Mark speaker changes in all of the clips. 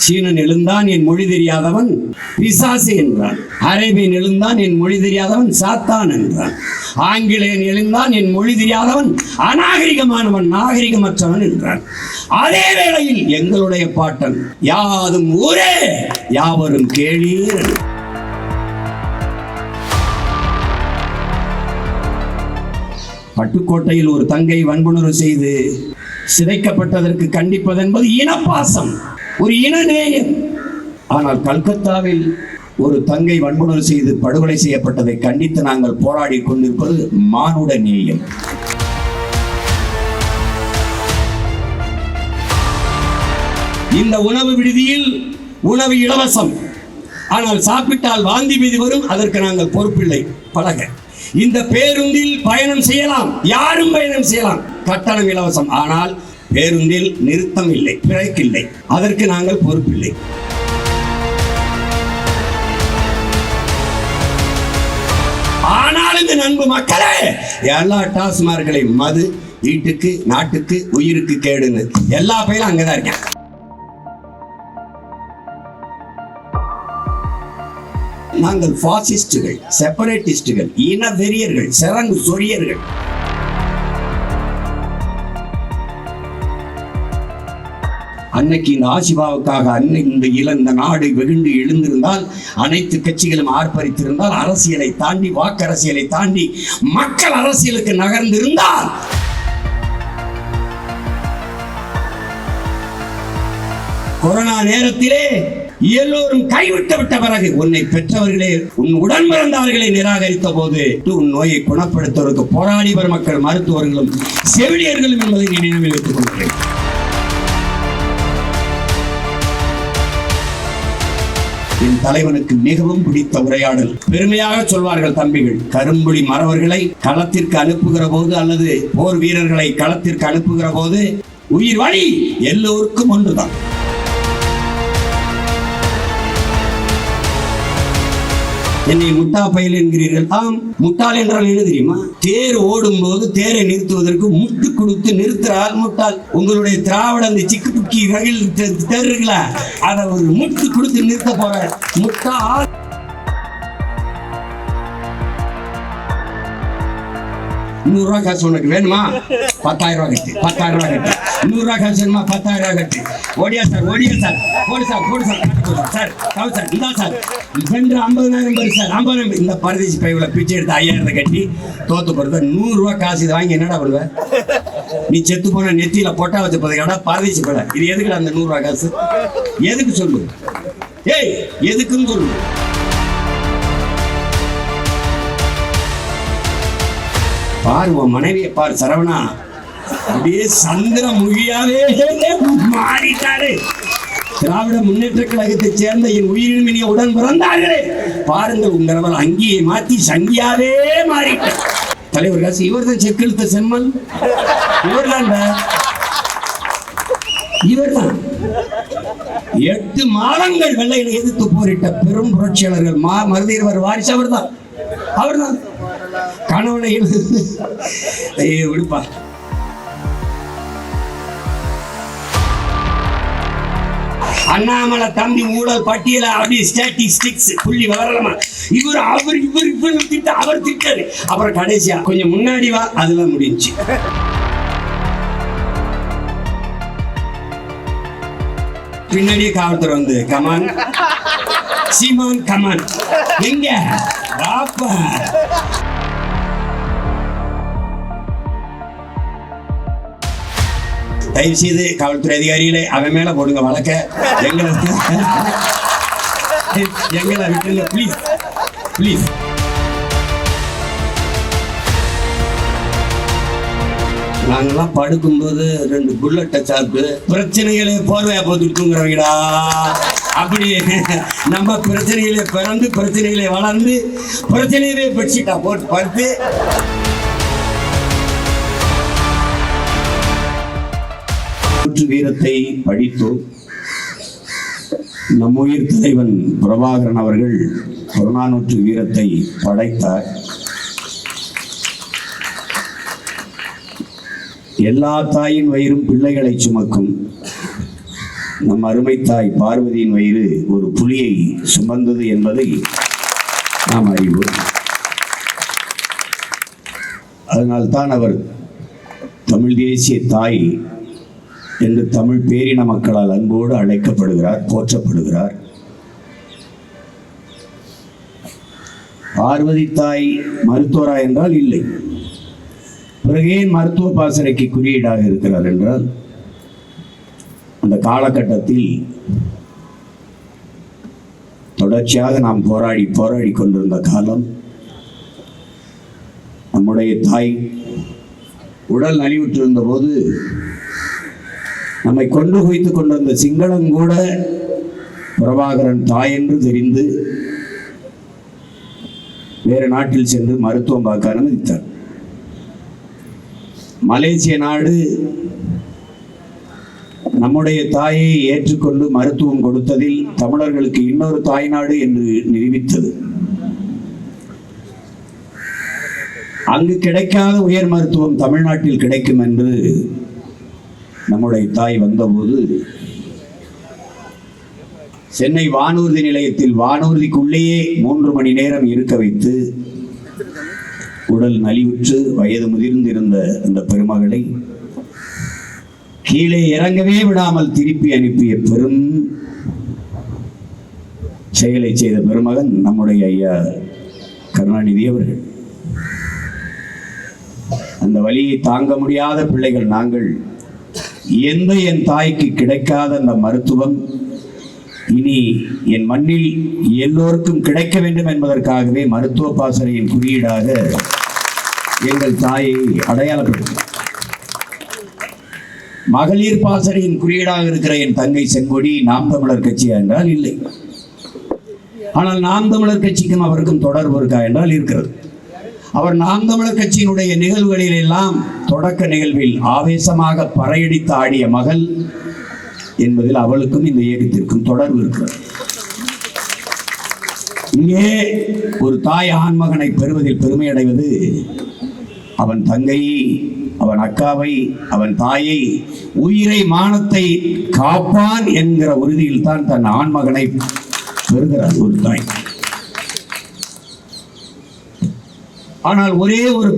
Speaker 1: சீனன் எழுந்தான் என் மொழி தெரியாதவன் பிசாசு என்றான். அரேபியன் எழுந்தான் என் மொழி தெரியாதவன் சாத்தான் என்றான். ஆங்கிலேயன் எழுந்தான் என் மொழி தெரியாதவன் அநாகரிகமானவன் நாகரிகமற்றவன் என்றான். அதே வேளையில் எங்களுடைய பாட்டன் யாதும் ஊரே யாவரும் கேளீர். பட்டுக்கோட்டையில் ஒரு தங்கை வன்புணர்வு செய்து சிதைக்கப்பட்டதற்கு கண்டிப்பது என்பது இனப்பாசம், ஒரு இனநேயம். ஆனால் கல்கத்தாவில் ஒரு தங்கை வன்புணர்வு செய்து படுகொலை செய்யப்பட்டதை கண்டித்து நாங்கள் போராடி கொண்டிருப்பது மானுட நேயம். இந்த உணவு விடுதியில் உணவு இலவசம், ஆனால் சாப்பிட்டால் வாந்தி மீது வரும், அதற்கு நாங்கள் பொறுப்பில்லை. பழக இந்த பேருந்தில் பயணம் செய்யலாம், யாரும் பயணம் செய்யலாம், கட்டணம் இலவசம். ஆனால் பேருந்தில் நிறுத்தம் இல்லை, பிரேக் இல்லை, அதற்கு நாங்கள் பொறுப்பில்லை. ஆனால் இந்த நண்பு மக்களே, எல்லா டாஸ்மார்களை மது வீட்டுக்கு நாட்டுக்கு உயிருக்கு கேடுன்னு எல்லா பயிலும் அங்கதான் இருக்கேன். நாங்கள் பாசிஸ்டுகள், செப்பரேட்டிஸ்டுகள், இன வெறியர்கள், சரங்கு சொரியர்கள். அன்னைக்கு இந்த ஆசிபாவுக்காக இந்த நாடு வெகுண்டு எழுந்திருந்தால், அனைத்து கட்சிகளும் ஆர்ப்பரித்திருந்தால், அரசியலை தாண்டி வாக்கரசியலை தாண்டி மக்கள் அரசியலுக்கு நகர்ந்திருந்தால், கொரோனா நேரத்திலே எல்லோரும் கைவிட்ட பிறகு உன்னை பெற்றவர்களே, உன் உடன் பிறந்தவர்களை நிராகரித்த போது உன் நோயை குணப்படுத்துவதற்கு போராடி வரும் மக்கள், மருத்துவர்களும் செவிலியர்களும் என்பதை நினைவில் வைத்துக் கொள்கிறேன். என் தலைவனுக்கு மிகவும் பிடித்த உரையாடல். பெருமையாக சொல்வார்கள் தம்பிகள், கரும்புலி மறவர்களை களத்திற்கு அனுப்புகிற போது அல்லது போர் வீரர்களை களத்திற்கு அனுப்புகிற போது உயிர் வழி எல்லோருக்கும் ஒன்றுதான். என்னை முட்டா பயல் என்கிறீர்கள். ஆம், முட்டாள் என்றால் என்ன தெரியுமா? தேர் ஓடும் போது தேரை நிறுத்துவதற்கு முட்டு கொடுத்து நிறுத்துறால் முட்டாள். உங்களுடைய திராவிட அந்த சிக்கு புக்கி ரயில் தேர் இருக்குல்ல, அதை ஒரு முட்டு கொடுத்து நிறுத்த போற முட்டாள். ₹100 காசு உனக்கு வேணுமா? 10,000 கட்டு, 10,000 கட்டு. ₹100 காசு வேணுமா? 10,000 கட்டு. ஓடியா சார், ஓடியா சார், போடு சார், போடு சார், சார் கவு சார், இந்தா சார், 50,000 பேர் சார், 50,000. இந்த பரதேசி பையில பிச்சை எடுத்து 5,000 கட்டி தோத்து போறது. ₹100 காசு இதை வாங்கி என்னடா பண்ணுவேன்? நீ செத்து போன நெத்தியில பொட்டா வச்ச போதுக்கடா பரதேசி போட. இது எதுக்குடா அந்த ₹100 காசு? எதுக்கு சொல்லு? ஏய், எதுக்குன்னு சொல்லு. பாரு உன் மனைவியை பாரு, சரவணா அப்படியே சந்திர மொழியாவே மாறிட்டாரு. திராவிட முன்னேற்ற கழகத்தை சேர்ந்த என் உயிரின் மினிய உடன் பிறந்தார்களே, பாருங்கள் உங்கள் அங்கியை மாத்தி சங்கியாவே மாறிட்டார். தலைவர் காசு இவர் தான் செக்கெழுத்த செம்மல், இவர்தான் இவர்தான் 8 மாதங்கள் வெள்ளையில எதிர்த்து போரிட்ட பெரும் புரட்சியாளர்கள் மருதீரவர் வாரிசு அவர்தான், அவர்தான். கணவனை விடுப்பா. அண்ணாமலை தம்பி ஊழல் பட்டியல அப்படி ஸ்டாட்டிஸ்டிக்ஸ் புள்ளி வரலாமா? இவர் அவர் இவர் இவர் திட்ட அவர் திட்டாரு. அப்புறம் கடைசியா கொஞ்சம் முன்னாடி வா, அதெல்லாம் முடிஞ்சு. பின்னாடியே காவல்துறை வந்து கமான் சீமான் கமான் எங்க ராப்பா. தயவு செய்து காவல்துறை அதிகாரிகளே அவன் மேல போடுங்க வழக்க. எங்களை விட்டுருங்க பிளீஸ், பிளீஸ். நாங்கெல்லாம் படுக்கும்போது 2 புல்லட்டை சாப்பிட்டு பிரச்சனைகளை போர்வையா போட்டுட்டு தூங்குறவங்கடா. அப்படி நம்ம பிரச்சனைகளை பிறந்து பிரச்சனைகளை வளர்ந்து பிரச்சனையிலே பெட்ஷீட்டா போட்டு படுத்து வீரத்தை படித்தோம். நம் உயிர் தலைவன் பிரபாகரன் அவர்கள் புறநானூற்று வீரத்தை படைத்தார். எல்லா தாயின் வயிறும் பிள்ளைகளை சுமக்கும். நம் அருமை தாய் பார்வதியின் வயிறு ஒரு புலியை சுமந்தது என்பதை நாம் அறிவோம். அதனால்தான் அவர் தமிழ் தேசிய தாய் என்று தமிழ் பேரின மக்களால் அன்போடு அழைக்கப்படுகிறார், போற்றப்படுகிறார். பார்வதி தாய் மருத்துவரா என்றால் இல்லை. பிறகு ஏன் மருத்துவ பாசறைக்கு குறியீடாக இருக்கிறார் என்றால், அந்த காலகட்டத்தில் தொடர்ச்சியாக நாம் போராடி கொண்டிருந்த காலம், நம்முடைய தாய் உடல் நலிவுற்றிருந்த போது நம்மை கொண்டு குவித்துக் கொண்டிருந்த சிங்களம் கூட பிரபாகரன் தாய் என்று தெரிந்து வேறு நாட்டில் சென்று மருத்துவம் பார்க்க அனுமதித்தார். மலேசிய நாடு நம்முடைய தாயை ஏற்றுக்கொண்டு மருத்துவம் கொடுத்ததில் தமிழர்களுக்கு இன்னொரு தாய் நாடு என்று நிரூபித்தது. அங்கு கிடைக்காத உயர் மருத்துவம் தமிழ்நாட்டில் கிடைக்கும் என்று நம்முடைய தாய் வந்தபோது சென்னை வானூர்தி நிலையத்தில் வானூர்திக்குள்ளேயே 3 மணி நேரம் இருக்க வைத்து உடல் நலிவுற்று வயது முதிர்ந்திருந்த அந்த பெருமகளை கீழே இறங்கவே விடாமல் திருப்பி அனுப்பிய பெரும் செயலை செய்த பெருமகன் நம்முடைய ஐயா கருணாநிதி அவர்கள். அந்த வலியை தாங்க முடியாத பிள்ளைகள் நாங்கள். என் தாய்க்கு கிடைக்காத அந்த மருத்துவம் இனி என் மண்ணில் எல்லோருக்கும் கிடைக்க வேண்டும் என்பதற்காகவே மருத்துவ பாசறையின் குறியீடாக எங்கள் தாயை அடையாளப்படுத்த, மகளிர் பாசறையின் குறியீடாக இருக்கிற என் தங்கை செங்கொடி நாம் தமிழர் கட்சி என்றால் இல்லை. ஆனால் நாம் தமிழர் கட்சிக்கும் அவருக்கும் தொடர்பு இருக்கா என்றால் இருக்கிறது. அவர் நாம் தமிழர் கட்சியினுடைய நிகழ்வுகளில் எல்லாம் தொடக்க நிகழ்வில் ஆவேசமாக பறையடித்து ஆடிய மகள் என்பதில் அவளுக்கும் இந்த இயக்கத்திற்கும் தொடர்பு இருக்கிறது. இங்கே ஒரு தாய் ஆண்மகனை பெறுவதில் பெருமை அடைவது அவன் தங்கையை, அவன் அக்காவை, அவன் தாயை, உயிரை மானத்தை காப்பான் என்கிற உறுதியில் தான் தன் ஆண்மகனை பெறுகிறார் ஒரு தாய். ஆனால் ஒரே ஒரு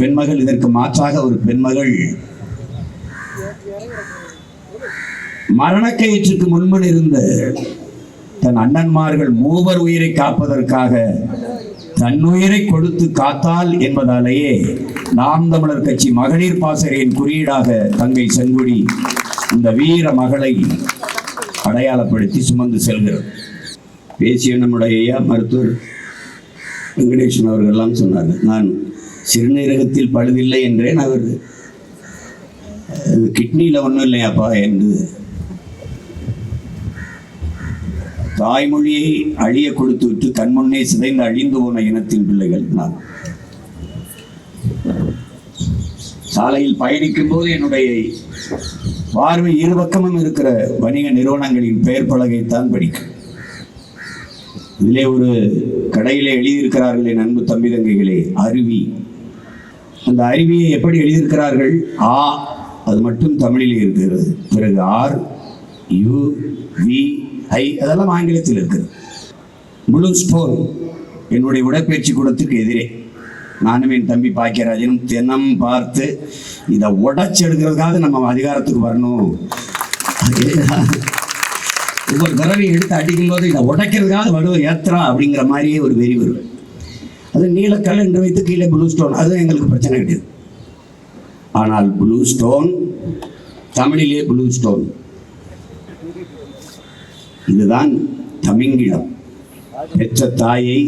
Speaker 1: பெண்மகள் இதற்கு மாற்றாக ஒரு பெண்மகள் மரணக்கயிற்றுக்கு முன்பு இருந்த தன் அண்ணன்மார்கள் 3 உயிரை காப்பதற்காக தன் உயிரை கொடுத்து காத்தால் என்பதாலேயே நாம் தமிழர் கட்சி மகளிர் பாசறையின் குறியீடாக தங்கை செங்கொடி இந்த வீர மகளை அடையாளப்படுத்தி சுமந்து செல்கிறது. பேசிய நம்முடைய ஐயா மருத்துவர் வெங்கடேசன் அவர்கள்லாம் சொன்னார்கள், நான் சிறுநீரகத்தில் பழுதில்லை என்றேன். அவர் கிட்னியில் ஒன்றும் இல்லையாப்பா என்று தாய்மொழியை அழிய கொடுத்து விட்டு கண்முன்னே சிதைந்து அழிந்து போன இனத்தின் பிள்ளைகள் நான். சாலையில் பயணிக்கும் போது என்னுடைய பார்வை இருபக்கமும் இருக்கிற வணிக நிறுவனங்களின் பெயர் பலகைத்தான் படிக்கும். இதிலே ஒரு கடையிலே எழுதியிருக்கிறார்கள் என் அன்பு தம்பி தங்கைகளே, அருவி. அந்த அருவியை எப்படி எழுதியிருக்கிறார்கள்? ஆ, அது மட்டும் தமிழிலே இருக்கிறது. பிறகு ஆர், யு, வி, ஐ, அதெல்லாம் ஆங்கிலத்தில் இருக்கிறது. ப்ளூ ஸ்டோன் என்னுடைய உடற்பயிற்சி கூடத்துக்கு எதிரே நானும் என் தம்பி பாக்கியராஜனும் தினம் பார்த்து இதை உடைச்செடுக்கிறதுக்காக நம்ம அதிகாரத்துக்கு வரணும், ஒவ்வொரு தடவை எடுத்து அடிக்கும்போது இதை உடைக்கிறதுக்காக வடுவ ஏத்துறா அப்படிங்கிற மாதிரியே ஒரு வெறி வரும். அது நீலக்கல் என்று வைத்து கீழே ப்ளூ ஸ்டோன், அதுவும் எங்களுக்கு பிரச்சனை கிடையாது. ஆனால் ப்ளூ ஸ்டோன் தமிழிலே ப்ளூ ஸ்டோன், இதுதான் தமிங்கிலம். பெற்ற தாயை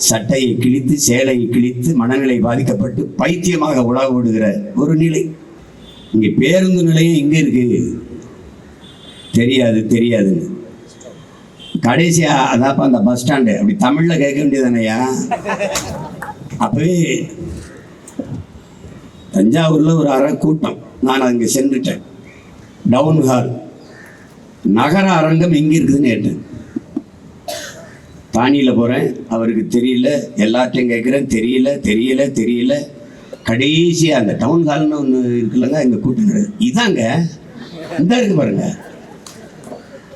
Speaker 1: சட்டையை கிழித்து சேலையை கிழித்து மனநிலை பாதிக்கப்பட்டு பைத்தியமாக உலக ஓடுகிற ஒரு நிலை. இங்கே பேருந்து நிலையம் இங்கே இருக்கு, தெரியாதுன்னு கடைசியா அதாப்பா அந்த பஸ் ஸ்டாண்டு அப்படி தமிழ்ல கேட்க வேண்டியதானையா. அப்பவே தஞ்சாவூர்ல ஒரு அரை கூட்டம், நான் அங்கே சென்றுட்டேன். டவுன் ஹால் நகர அரங்கம் எங்க இருக்குதுன்னு கேட்டேன். தானியில் போறேன், அவருக்கு தெரியல. எல்லாத்தையும் கேட்குறேன், தெரியல. கடைசியா அந்த டவுன் ஹால்னு ஒன்று இருக்குல்லங்க, எங்க கூட்டம் கிடையாது. இதாங்க இந்த இருக்கு பாருங்க,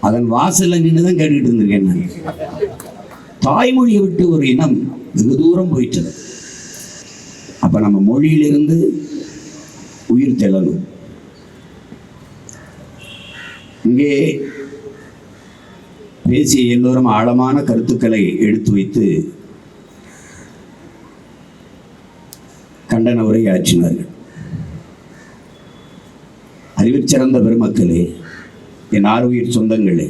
Speaker 1: அதன் வாசல்ல நின்றுதான் கேட்டுக்கிட்டு இருந்திருக்கேன் நான். தாய்மொழியை விட்டு ஒரு இனம் வெகு தூரம் போயிட்டது. அப்ப நம்ம மொழியிலிருந்து உயிர் தெள்ளணும். இங்கே பேசிய எல்லோரும் ஆழமான கருத்துக்களை எடுத்து வைத்து கண்டன உரை ஆற்றினார்கள். அறிவில் சிறந்த பெருமக்களே, என் ஆறுயிர் சொந்தங்களே,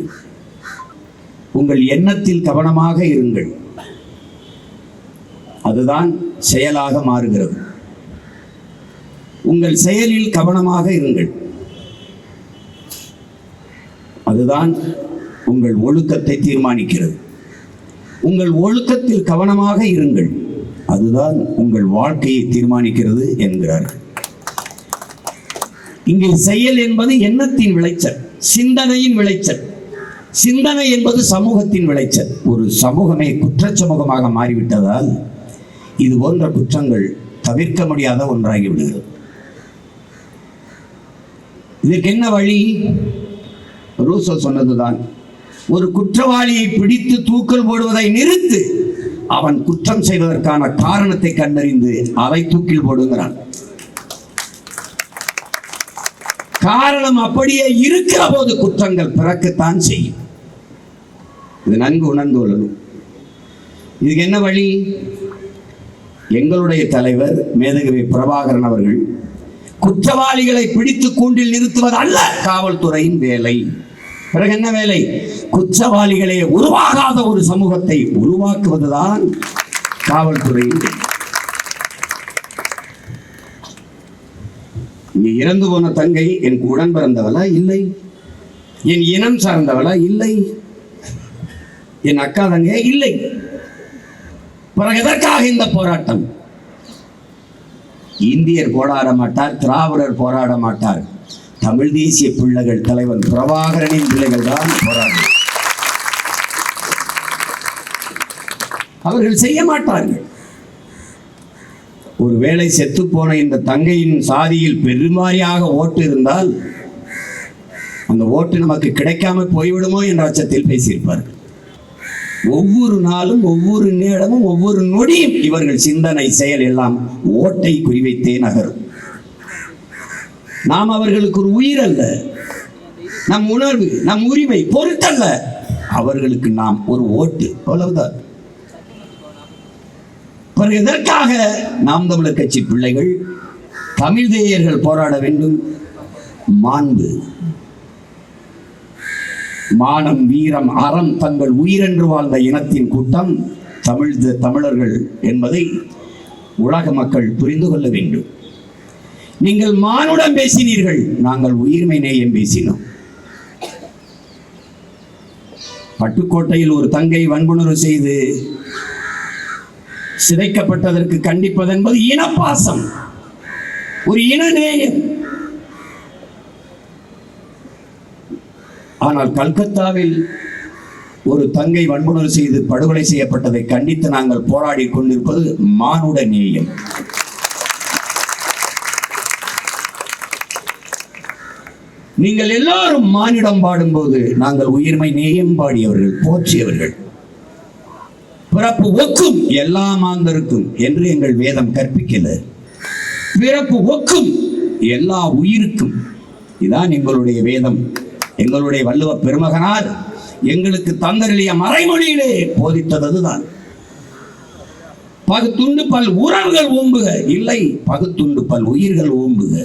Speaker 1: உங்கள் எண்ணத்தில் கவனமாக இருங்கள். அதுதான் செயலாக மாறுகிறது. உங்கள் செயலில் கவனமாக இருங்கள். அதுதான் உங்கள் ஒழுக்கத்தை தீர்மானிக்கிறது. உங்கள் ஒழுக்கத்தில் கவனமாக இருங்கள். அதுதான் உங்கள் வாழ்க்கையை தீர்மானிக்கிறது என்கிறார்கள். இங்கே செயல் என்பது எண்ணத்தின் விளைச்சல், சிந்தனையின் விளைச்சல். சிந்தனை என்பது சமூகத்தின் விளைச்சல். ஒரு சமூகமே குற்ற சமூகமாக மாறிவிட்டதால் இது போன்ற குற்றங்கள் தவிர்க்க முடியாத ஒன்றாகி விடுகிறது. இதற்கு என்ன வழி? ரூசோ சொன்னதுதான், ஒரு குற்றவாளியை பிடித்து தூக்கல் போடுவதை நிறுத்து, அவன் குற்றம் செய்வதற்கான காரணத்தை கண்டறிந்து அதை தூக்கில் போடுகிறான். காரணம் அப்படியே இருக்கிற போது குற்றங்கள் பிறக்கத்தான் செய்யும். இது நன்கு உணர்ந்து கொள்ளணும். இதுக்கு என்ன வழி? எங்களுடைய தலைவர் மேதகவி பிரபாகரன் அவர்கள் குற்றவாளிகளை பிடித்து கூண்டில் நிறுத்துவது அல்ல காவல்துறையின் வேலை. பிறகு என்ன வேலை? குற்றவாளிகளே உருவாகாத ஒரு சமூகத்தை உருவாக்குவதுதான் காவல்துறையின். இங்கே இறந்து போன தங்கை என் உடன் பிறந்தவளா? இல்லை. என் இனம் சார்ந்தவளா? இல்லை. என் அக்கா தங்க? இல்லை. பிறகு எதற்காக இந்த போராட்டம்? இந்தியர் போராட மாட்டார், திராவிடர் போராட மாட்டார், தமிழ் தேசிய பிள்ளைகள் தலைவன் பிரபாகரனின் பிள்ளைகள் தான் போராடும். அவர்கள் செய்ய மாட்டார்கள். ஒருவேளை செத்து போன இந்த தங்கையின் சாதியில் பெருமாறியாக ஓட்டு இருந்தால் அந்த ஓட்டு நமக்கு கிடைக்காம போய்விடுமோ என்ற அச்சத்தில் பேசியிருப்பார்கள். ஒவ்வொரு நாளும், ஒவ்வொரு நேரமும், ஒவ்வொரு நொடியும் இவர்கள் சிந்தனை செயல் எல்லாம் ஓட்டை குறிவைத்தே நகரும். நாம் அவர்களுக்கு ஒரு உயிர் அல்ல, நம் உணர்வு, நம் உரிமை பொருட்டல்ல. அவர்களுக்கு நாம் ஒரு ஓட்டு, அவ்வளவுதான். பிறகு எதற்காக நாம் தமிழர் கட்சி பிள்ளைகள், தமிழ் தேயர்கள் போராட வேண்டும்? மாண்பு, மானம், வீரம், அறம் தங்கள் உயிரென்று வாழ்ந்த இனத்தின் கூட்டம் தமிழர்கள் என்பதை உலக மக்கள் புரிந்து கொள்ள வேண்டும். நீங்கள் மானுடம் பேசினீர்கள், நாங்கள் உயிர்மை நேயம் பேசினோம். பட்டுக்கோட்டையில் ஒரு தங்கை வன்புணர்வு செய்து சிதைக்கப்பட்டதற்கு கண்டிப்பது என்பது இனப்பாசம், ஒரு இனநேயம். ஆனால் கல்கத்தாவில் ஒரு தங்கை வன்புணர்வு செய்து படுகொலை செய்யப்பட்டதை கண்டித்து நாங்கள் போராடி கொண்டிருப்பது மானுட நேயம். நீங்கள் எல்லாரும் மானிடம் பாடும்போது நாங்கள் உயிர்மை நேயம் பாடியவர்கள், போற்றியவர்கள். பிறப்பு ஒக்கும் எல்லா மாந்தருக்கும் என்று எங்கள் வேதம் கற்பிக்கல. பிறப்பு ஒக்கும் எல்லா உயிருக்கும், இதான் எங்களுடைய வேதம். எங்களுடைய வள்ளுவ பெருமகனார் எங்களுக்கு தந்தருளிய மறைமொழியிலே போதித்ததுதான். பகுத்துண்டு பல் உறவுகள் ஓம்புக, இல்லை, பகுத்துண்டு பல் உயிர்கள் ஓம்புக.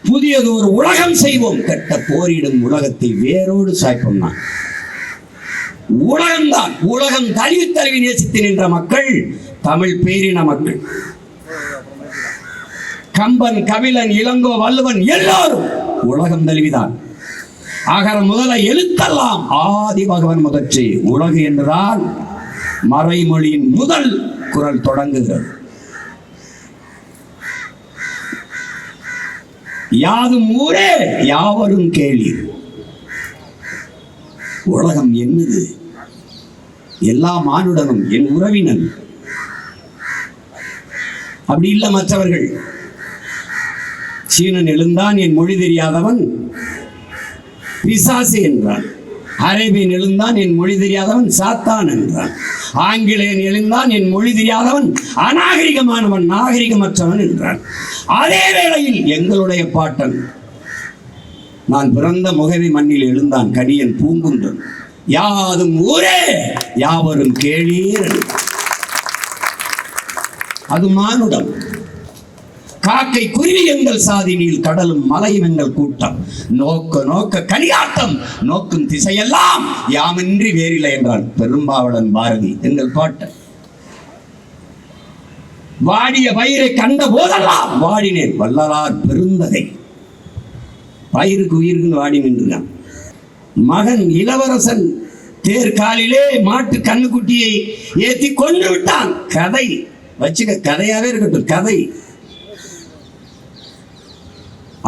Speaker 1: புதியது ஒரு உலகம் செய்வோம், கட்ட போரிடும் உலகத்தை வேரோடு சாய்ப்போம். நான் உலகம்தான். உலகம் தழுவி தழுவி நேசித்து நின்ற மக்கள் தமிழ் பேரின மக்கள். கம்பன், கபிலன், இளங்கோ, வள்ளுவன் எல்லோரும் உலகம் தழுவிதான். அகர முதல எழுத்தெல்லாம் ஆதி பகவன் முதற்று உலகு என்றுதான் மறைமொழியின் முதல் குரல் தொடங்குகிறது. யாதும் ஊரே யாவரும் கேளீர். உலகம் என்னது? எல்லா மானுடனும் என் உறவினன். அப்படி இல்லை மற்றவர்கள். சீனன் எழுந்தான், என் மொழி தெரியாதவன் பிசாசு என்றான். அரேபியன் எழுந்தான், என் மொழி தெரியாதவன் சாத்தான் என்றான். ஆங்கிலேயன் எழுந்தான், என் மொழி தெரியாதவன் அநாகரிகமானவன், நாகரிகமற்றவன் என்றான். அதே வேளையில் எங்களுடைய பாட்டன் நான் பிறந்த முகவி மண்ணில் எழுந்தான், கடியன் பூங்குன்றன். யாதும் ஊரே யாவரும் கேளீர். அது மானுடம். காக்கை குருவி எங்கள் சாதினில், கடலும் மலையும் எங்கள் கூட்டம். நோக்க நோக்க கலியாட்டம், நோக்கும் திசையெல்லாம் யாமின்றி வேறில்லை என்றான் பெரும்பாவளன் பாரதி, எங்கள் பாட்டன். வாடிய பயிரை கண்ட போதெல்லாம் வாடினேன் வள்ளலார் பெருந்தகை. பயிருக்கு உயிருக்கு வாடி நின்றான். மகன் இளவரசன் தேர்காலிலே மாட்டு கண்ணுக்குட்டியை ஏத்தி கொன்று விட்டான். கதை வச்சுக்க, கதையாவே இருக்கட்டும். கதை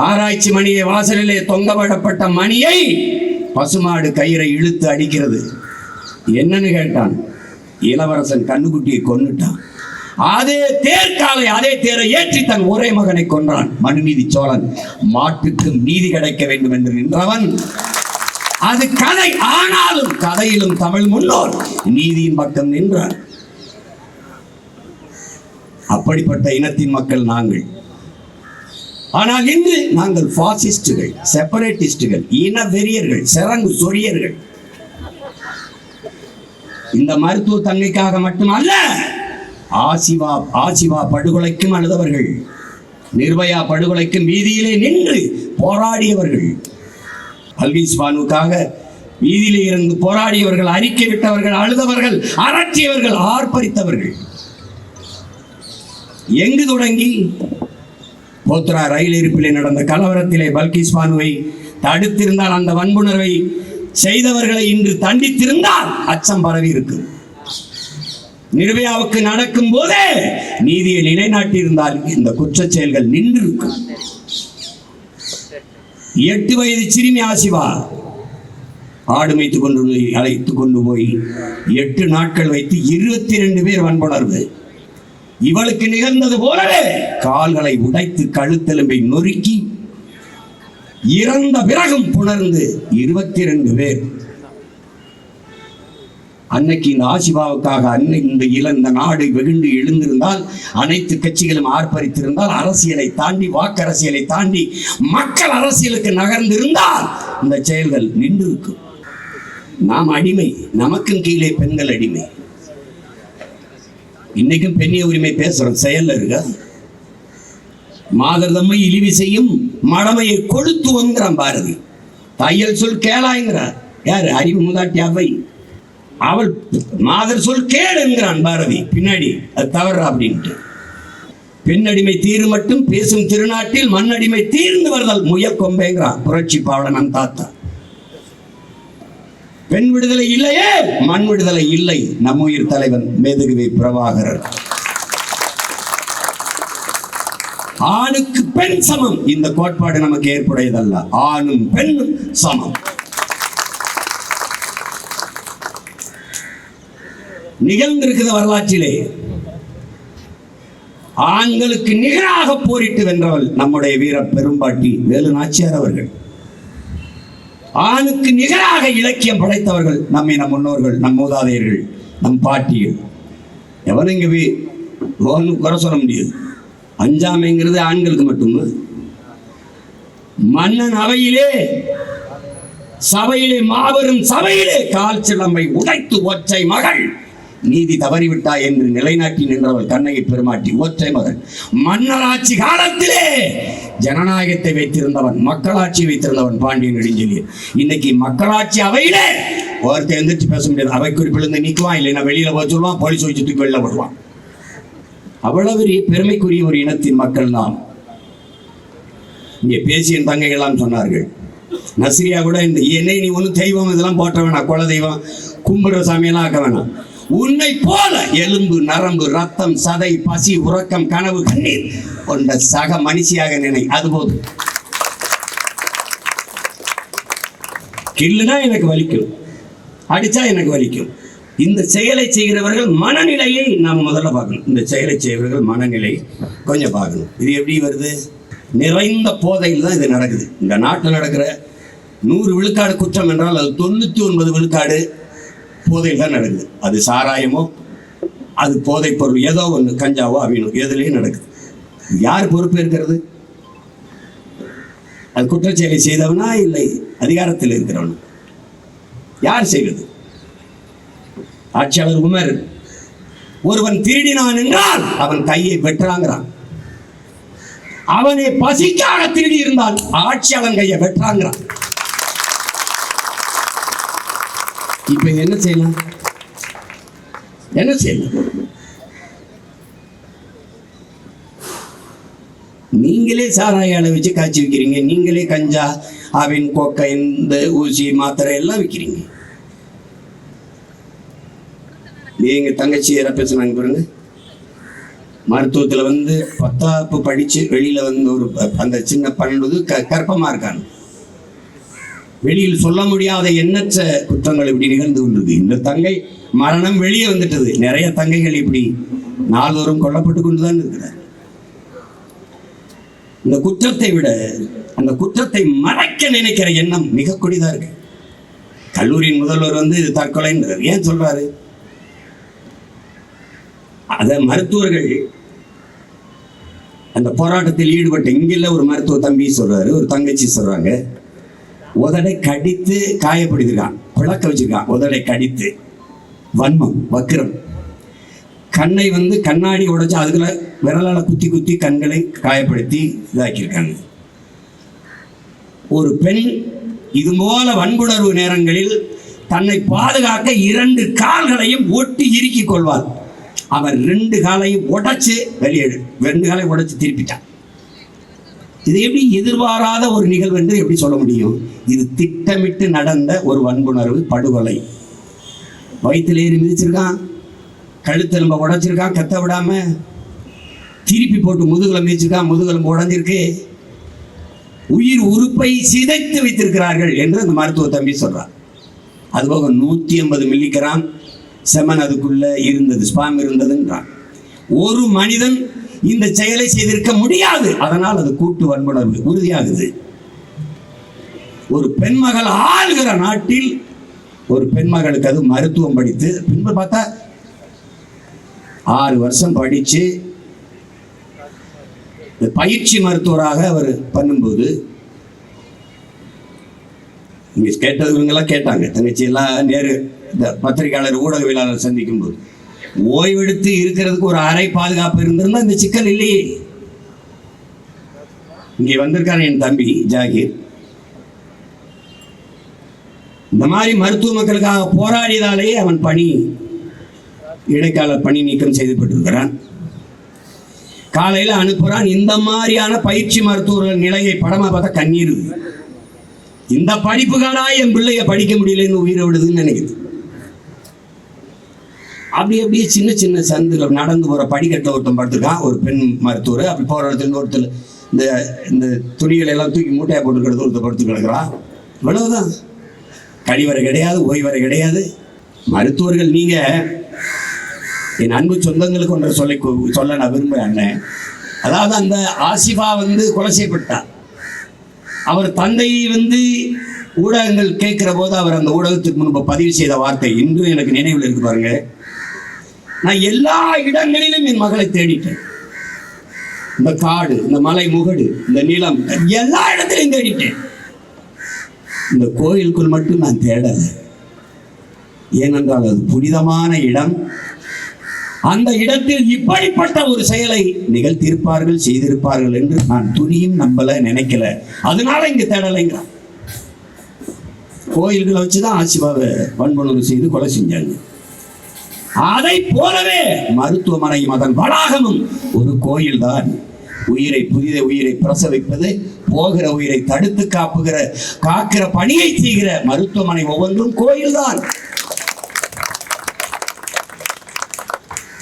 Speaker 1: ஆராய்ச்சி மணியை வாசலிலே தொங்கவிடப்பட்ட மணியை பசுமாடு கயிறை இழுத்து அடிக்கிறது. என்னன்னு கேட்டான். இளவரசன் கண்ணுக்குட்டியை கொன்னுட்டான். அதே தேர்காலை, அதே தேரை ஏற்றி தன் ஒரே மகனை கொன்றான். மனுநீதி சோழன். மாட்டுக்கு நீதி கிடைக்க வேண்டும் என்று நின்றவன். அது கதை. ஆனாலும் கதையிலும் தமிழ் முன்னோர் நீதியின் பக்கம் நின்றார். அப்படிப்பட்ட இனத்தின் மக்கள் நாங்கள். ஆனால் இன்று நாங்கள் பாசிஸ்டுகள், செப்பரேட்டிஸ்டுகள், இன வெறியர்கள், சிறங்கு சொரியர்கள். இந்த மருத்துவ தங்கைக்காக மட்டுமல்ல, ஆசிவா படுகொலைக்கும் அழுதவர்கள், நிர்பயா படுகொலைக்கும் வீதியிலே நின்று போராடியவர்கள், பல்கீஸ் பானுக்காக வீதியிலே இருந்து போராடியவர்கள், அறிக்கை விட்டவர்கள், அழுதவர்கள், அரற்றியவர்கள், ஆர்ப்பரித்தவர்கள். எங்கு தொடங்கி? போத்ரா ரயில் இருப்பிலே நடந்த கலவரத்திலே பல்கீஸ் பானுவை தடுத்திருந்தால், அந்த வன்புணர்வை செய்தவர்களை இன்று தண்டித்திருந்தால் அச்சம் பரவி இருக்கு. நிர்பயாவுக்கு நடக்கும் போதே நீதியை நிலைநாட்டி இருந்தால் இந்த குற்ற செயல்கள் நின்று இருக்கும். 8 வயது சிறுமி ஆசிவா ஆடு மேய்த்து கொண்டு அழைத்து கொண்டு போய் 8 நாட்கள் வைத்து 22 பேர் வன்புணர்வு. இவளுக்கு நிகழ்ந்தது போலவே கால்களை உடைத்து கழுத்தெலும்பை நொறுக்கி இறந்த பிறகும் புணர்ந்து 22 பேர். அன்னைக்கு இந்த ஆசிபாவுக்காக இந்த நாடு வெகுண்டு எழுந்திருந்தால், அனைத்து கட்சிகளும் ஆர்ப்பரித்திருந்தால், அரசியலை தாண்டி, வாக்கரசியலை தாண்டி மக்கள் அரசியலுக்கு நகர்ந்திருந்தால் இந்த செயல்கள் நின்று இருக்கும். நாம் அடிமை, நமக்கும் கீழே பெண்கள் அடிமை. இன்னைக்கும் பெண்ணிய உரிமை பேசுறோம், செயல்ல இருக்க. மாதர் தம்மை இழிவு செய்யும் மடமையை கொழுத்து வந்துறான் பாரதி. தையல் சொல் கேளாய்ங்கிறார். யாரு? அறிவு மூதாட்டி அவை. அவள் மாதர் சொல் கேள் என்கிறான் பாரதி. பின்னாடி அது தவறா அப்படின்ட்டு. பெண்ணடிமை தீரு மட்டும் பேசும் திருநாட்டில் மண்ணடிமை தீர்ந்து வருதல் முயற்கொம்பேங்கிறான் புரட்சி பாவலன் நம் தாத்தா. பெண் விடுதலை இல்லையே மண் விடுதலை இல்லை. நம்முயிர் தலைவன் மேதகுவி பிரபாகரர். ஆணுக்கு பெண் சமம் இந்த கோட்பாடு நமக்கு ஏற்புடையதல்ல. ஆணும் பெண்ணும் சமம். நிகழ்ந்திருக்கிற வரலாற்றிலே ஆண்களுக்கு நிகராக போரிட்டு வென்றவள் நம்முடைய வீர பெரும்பாட்டி வேலு நாச்சியார் அவர்கள். ஆணுக்கு நிகராக இலக்கியம் படைத்தவர்கள் நம்மை நம் முன்னோர்கள், நம் மூதாதையர்கள், நம் பாட்டிகள். எவனும் இங்கே ஒன்றும் குறை சொல்ல முடியாது. அஞ்சாமைங்கிறது ஆண்களுக்கு மட்டுமே. மன்னன் அவையிலே, சபையிலே, மாபெரும் சபையிலே கால் சிலம்பை உடைத்து ஒற்றை மகள் நீதி தவறிவிட்டா என்று நிலைநாட்டி நின்றவள் கண்ணகி பெருமாட்டி. ஒற்றை மகள். மன்னராட்சி காலத்திலே ஜனநாயகத்தை வைத்திருந்தவன், மக்களாட்சி வைத்திருந்தவன் பாண்டியன் நெடுஞ்செழியன். இன்னைக்கு மக்களாட்சி அவையிலே ஒருத்தர் எந்திரிச்சு பேச முடியாது. அவை குறிப்பிலிருந்து நீக்குவான், இல்லைன்னா வெளியில போய் சொல்லுவான், போலீஸ் வச்சு தூக்கி வெளில போடுவான். அவ்வளவு பெருமைக்குரிய ஒரு இனத்தின் மக்கள் தான். இங்கே பேசிய தங்கைகள்லாம் சொன்னார்கள். நஸ்ரியா கூட இந்த என்னை நீ ஒன்றும் தெய்வம் இதெல்லாம் போட்ட வேணாம், குல தெய்வம் கும்பிடுற சாமியெல்லாம் ஆக்க வேணாம். உன்னை போல எலும்பு, நரம்பு, ரத்தம், சதை, பசி, உறக்கம், கனவு, கண்ணீர் கொண்ட சக மனுஷியாக நினை. அதுபோது கில்லுனா எனக்கு வலிக்கும், அடிச்சா எனக்கு வலிக்கும். இந்த செயலை செய்கிறவர்கள் மனநிலையை நாம் முதல்ல பார்க்கணும். இந்த செயலை செய்கிறவர்கள் மனநிலை கொஞ்சம் பார்க்கணும். இது எப்படி வருது? நிறைந்த போதையில் தான் இது நடக்குது. இந்த நாட்டில் நடக்கிற 100 விழுக்காடு குற்றம் என்றால் அது 99 விழுக்காடு போதையில் தான் நடக்குது. அது சாராயமோ அது போதைப் பொருள் ஏதோ ஒன்று, கஞ்சாவோ அவினோ எதுலேயும் நடக்குது. யார் பொறுப்பு இருக்கிறது? அது குற்றச்செயலை செய்தவனா இல்லை அதிகாரத்தில் இருக்கிறவனா? யார் செய்வது? ஆட்சியாளர் உமர் ஒருவன் திருடினான் என்றால் அவன் கையை வெட்டுறாங்கிறான். அவனை பசிக்காக திருடி இருந்தால் ஆட்சியாளன் கையை வெட்டுறாங்கிறான். இப்ப என்ன செய்யலாம்? என்ன செய்யலாம்? நீங்களே சாராய அளவு வச்சு காய்ச்சி விற்கிறீங்க. நீங்களே கஞ்சா, அவின், கொக்கைன், இந்த ஊசி, மாத்திரை எல்லாம் விற்கிறீங்க. நீங்க தங்கச்சி யாரா பேசுனாங்க பாருங்க. மருத்துவத்தில் 10ஆப்பு படிச்சு வெளியில ஒரு அந்த சின்ன 12 கற்பமா இருக்காங்க. வெளியில் சொல்ல முடியாத எண்ணற்ற குற்றங்கள் இப்படி நிகழ்ந்து கொண்டிருக்கு. இந்த தங்கை மரணம் வெளியே வந்துட்டது. நிறைய தங்கைகள் இப்படி நாள்தோறும் கொல்லப்பட்டு கொண்டுதான் இருக்கிறார். இந்த குற்றத்தை விட அந்த குற்றத்தை மறைக்க நினைக்கிற எண்ணம் மிக கொடிதா இருக்கு. கல்லூரியின் முதல்வர் இது தற்கொலைன்றார். ஏன் சொல்றாரு? அத மருத்துவர்கள் அந்த போராட்டத்தில் ஈடுபட்ட இங்கில்ல ஒரு மருத்துவ தம்பி சொல்றாரு, ஒரு தங்கச்சி சொல்றாங்க, உதடை கடித்து காயப்படுத்திருக்கான், பிளக்க வச்சிருக்கான். உதடை கடித்து வன்மம், வக்கிரம். கண்ணை கண்ணாடி உடைச்சு அதுக்குள்ள விரலால குத்தி குத்தி கண்களை காயப்படுத்தி இதாக்கியிருக்காங்க. ஒரு பெண் இது போல வன்புணர்வு நேரங்களில் தன்னை பாதுகாக்க 2 கால்களையும் ஒட்டி இறுக்கிக் கொள்வார். அவர் 2 காலையும் உடைச்சு வெளியேடு, 2 காலையும் உடைச்சு திருப்பிட்டான். இது எப்படி எதிர்பாராத ஒரு நிகழ்வு என்று எப்படி சொல்ல முடியும்? இது திட்டமிட்டு நடந்த ஒரு வன்புணர்வு படுகொலை. வயிற்றுல ஏறி மிதிச்சிருக்கான், கழுத்தெலும்ப உடைச்சிருக்கான், கத்த விடாம திருப்பி போட்டு முதுகுல மிதிச்சிருக்கான், முதுகெலும்பு உடைஞ்சிருக்கு, உயிர் உறுப்பை சிதைத்து வைத்திருக்கிறார்கள் என்று அந்த மருத்துவ தம்பி சொல்றார். அதுபோக 150 மில்லிகிராம் செமன் அதுக்குள்ள இருந்தது, ஸ்பாம் இருந்ததுன்றான். ஒரு மனிதன் இந்த செயலை செய்திருக்க முடியாது. அதனால் அது கூட்டு வன்புணர்வு உறுதியாகுது. ஒரு பெண்மகள் ஆளுகிற நாட்டில் ஒரு பெண்மகளுக்கு அது மருத்துவம் படித்து பின்பு பார்த்தா 6 வருஷம் படிச்சு பயிற்சி மருத்துவராக அவர் பண்ணும்போது இங்க கேட்டவங்கெல்லாம் கேட்டாங்க. தங்கச்சி எல்லாம் நேரு இந்த பத்திரிகையாளர் ஊடகவியலாளர் சந்திக்கும் போது ஓய்வெடுத்து இருக்கிறதுக்கு ஒரு அறை பாதுகாப்பு இருந்திருந்தா இந்த சிக்கல் இல்லையே. இங்கே வந்திருக்காரு என் தம்பி ஜாகீர். இந்த மாதிரி மருத்துவ மக்களுக்காக போராடியதாலேயே அவன் இடைக்கால பணி நீக்கம் செய்யப்பட்டிருக்கிறான். காலையில அனுப்புறான். இந்த மாதிரியான பயிற்சி மருத்துவர்கள் நிலையை படமா பார்த்தா கண்ணீர். இந்த படிப்புக்காரா என் பிள்ளைய படிக்க முடியலன்னு உயிரை விடுதுன்னு நினைக்குது. அப்படியே சின்ன சின்ன சந்துல நடந்து போற படிக்கட்டில் ஒருத்தன் படுத்துருக்கான், ஒரு பெண் மருத்துவர். அப்படி போற இடத்துல ஒருத்தர் இந்த துணிகளை எல்லாம் தூக்கி மூட்டையா போட்டுக்கிறது ஒருத்தர் படுத்து கிடக்குறான். இவ்வளவுதான். கழிவறை கிடையாது, ஓய்வறை கிடையாது. மருத்துவர்கள் நீங்க என் அன்பு சொந்தங்களுக்கு ஒன்றை சொல்ல நான் விரும்புகிறேன் அண்ணன். அதாவது அந்த ஆசிஃபா கொலை செய்யப்பட்டார். அவர் தந்தை ஊடகங்கள் கேட்கிற போது அவர் அந்த ஊடகத்துக்கு முன்பு பதிவு செய்த வார்த்தை இன்று எனக்கு நினைவில் இருக்கு பாருங்க. நான் எல்லா இடங்களிலும் என் மகளை தேடிட்டேன். இந்த காடு, இந்த மலை முகடு, இந்த நிலம், எல்லா இடத்திலையும் தேடிட்டேன். இந்த கோயிலுக்குள் மட்டும் நான் தேடல. ஏனென்றால் அது புனிதமான இடம். அந்த இடத்தில் இப்படிப்பட்ட ஒரு செயலை நிகழ்த்தியிருப்பார்கள், செய்திருப்பார்கள் என்று நான் துணியும் நம்பல, நினைக்கல. அதனால இங்க தேடலைங்கிறான். கோயில்களை வச்சுதான் ஆசிபாவை வன்புணர்வு செய்து கொலை செஞ்சாங்க. அதை போலவே மருத்துவமனையும் அதன் வளாகமும் ஒரு கோயில் தான். புதிய உயிரை பிரசவிப்பது, போகிற உயிரை தடுத்து காக்கிற பணியை செய்கிற மருத்துவமனை ஒவ்வொன்றும் கோயில் தான்.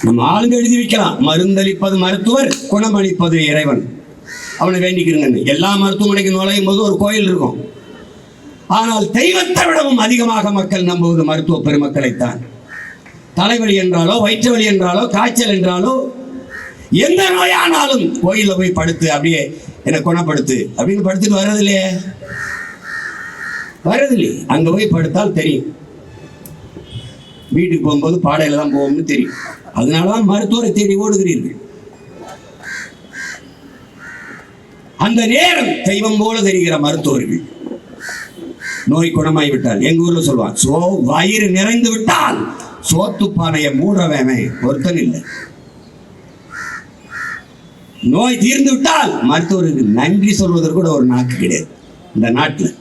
Speaker 1: நம்ம ஆளுங்க எழுதி வைக்கலாம், மருந்தளிப்பது மருத்துவர், குணமளிப்பது இறைவன். அவனை வேண்டிக்கிறங்க. எல்லா மருத்துவமனைக்கு நுழையும் போது ஒரு கோயில் இருக்கும். ஆனால் தெய்வத்தை விடவும் அதிகமாக மக்கள் நம்புவது மருத்துவ பெருமக்களைத்தான். தலைவலி என்றாலோ, வயிற்று வலி என்றாலோ, காய்ச்சல் என்றாலோ, எந்த நோயானாலும் கோயிலில் போய் படுத்து அப்படியே என்னை குணப்படுத்து அப்படின்னு படுத்துட்டு வர்றதில்லையே, வர்றதில்லையே. அங்க போய் படுத்தால் தெரியும், வீட்டுக்கு போகும்போது பாடையில தான் போவோம்னு தெரியும். அதனாலதான் மருத்துவரை தேடி ஓடுகிறீர்கள். அந்த நேரம் தெய்வம் போல தெரிகிற மருத்துவர்கள். நோய் குணமாய் விட்டால், எங்க ஊர்ல சொல்லுவான், வயிறு நிறைந்து விட்டால் சோத்து பானையை மூடுறவன் ஒருத்தன் இல்லை. நோய் தீர்ந்து விட்டால் மருத்துவருக்கு நன்றி சொல்வதற்கு கூட ஒரு நாக்கு கிடையாது. இந்த நாட்டில்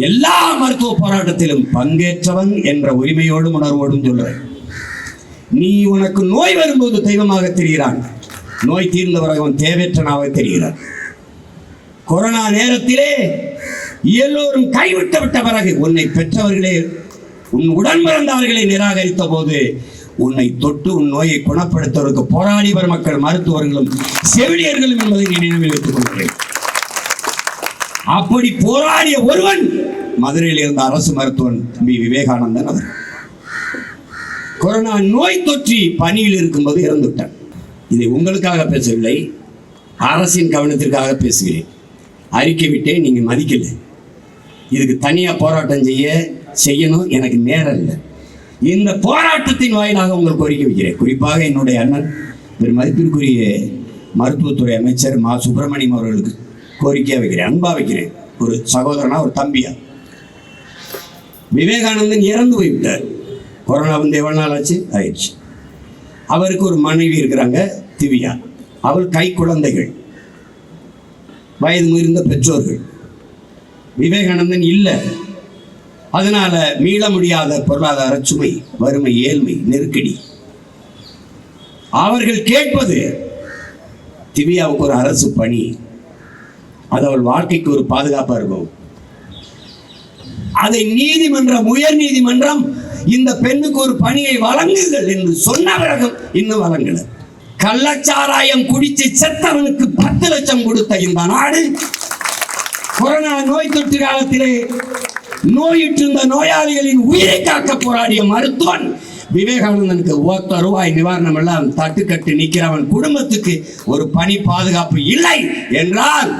Speaker 1: எல்லா மருத்துவ போராட்டத்திலும் பங்கேற்றவன் என்ற உரிமையோடும் உணர்வோடும் சொல்றேன். நீ உனக்கு நோய் வரும்போது தெய்வமாக தெரிகிறான், நோய் தீர்ந்தவராக அவன் தேவையற்றனாக தெரிகிறான். கொரோனா நேரத்திலே எல்லோரும் கைவிட்டு விட்ட பிறகு உன்னை பெற்றவர்களே, உன் உடன் பிறந்தவர்களை நிராகரித்த போது உன்னை தொட்டு உன் நோயை குணப்படுத்துவதற்கு போராடி வரும் மக்கள், மருத்துவர்களும் செவிலியர்களும் என்பதை நினைவில் வைத்துக் கொள்கிறேன். அப்படி போராடிய ஒருவன் மதுரையில் இருந்த அரசு மருத்துவன் பி. விவேகானந்தன். அவர் கொரோனா நோய் தொற்றி பணியில் இருக்கும்போது இறந்து விட்டார். இதை உங்களுக்காக பேசவில்லை, அரசின் கவனத்திற்காக பேசுகிறேன். அறிக்கை விட்டே நீங்க மதிக்கல. இதுக்கு தனியா போராட்டம் செய்யணும், எனக்கு நேரம் இல்லை. இந்த போராட்டத்தின் வாயிலாக உங்களுக்கு கோரிக்கை வைக்கிறேன். குறிப்பாக என்னுடைய அண்ணன் மதிப்பிற்குரிய மருத்துவத்துறை அமைச்சர் மா. சுப்பிரமணியம் அவர்களுக்கு கோரிக்கையா வைக்கிறேன், அன்பா வைக்கிறேன். ஒரு சகோதரனா, ஒரு தம்பியா. விவேகானந்தன் இறந்து போய்விட்டார். கொரோனா வந்து எவ்வளவு நாள் ஆயிடுச்சு. அவருக்கு ஒரு மனைவி இருக்கிறாங்க, திவ்யா. அவள் கை குழந்தைகள், வயது முதிர்ந்த பெற்றோர்கள். விவேகானந்தன் இல்லை. அதனால மீள முடியாத பொருளாதார சுமை, வறுமை, ஏழ்மை, நெருக்கடி. அவர்கள் கேட்பது திவ்யாவுக்கு ஒரு அரசு பணி, அது அவள் வாழ்க்கைக்கு ஒரு பாதுகாப்பா இருக்கும். அதை நீதிமன்றம், உயர் நீதிமன்றம் இந்த பெண்ணுக்கு ஒரு பணியை வழங்குங்கள் என்று சொன்ன பிறகு இன்னும் வழங்கல. கள்ளச்சாராயம் குடிச்சு செத்தவனுக்கு 10 லட்சம் கொடுத்த இந்த நாடு, கொரோனா நோய் தொற்று காலத்திலே நோயிற்றிருந்த நோயாளிகளின் உயிரை காக்க போராடிய மருத்துவன் விவேகானந்தனுக்கு ₹1 நிவாரணம் எல்லாம் தட்டுக்கட்டு நிற்கிறவன் குடும்பத்துக்கு ஒரு பணி பாதுகாப்பு இல்லை என்றால்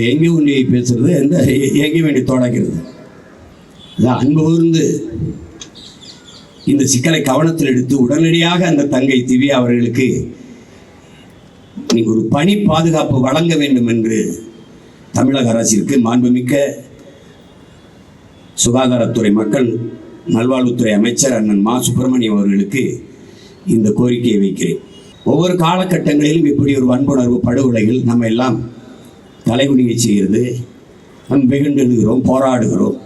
Speaker 1: எங்கே உண்மையை பேசுறது, எங்கே வேண்டி தொடங்கிறது. அன்பு கூர்ந்து இந்த சிக்கலை கவனத்தில் எடுத்து உடனடியாக அந்த தங்கை திவ்யா அவர்களுக்கு நீங்க ஒரு பணி பாதுகாப்பு வழங்க வேண்டும் என்று தமிழக அரசிற்கு, மாண்புமிக்க சுகாதாரத்துறை மக்கள் நல்வாழ்வுத்துறை அமைச்சர் அண்ணன் மா. சுப்பிரமணியம் அவர்களுக்கு இந்த கோரிக்கையை வைக்கிறேன். ஒவ்வொரு காலகட்டங்களிலும் இப்படி ஒரு வன்புணர்வு படுகொலைகள் நம்ம எல்லாம் தலைகுனியை செய்கிறது, நம் வெகுண்டு எழுகிறோம், போராடுகிறோம்.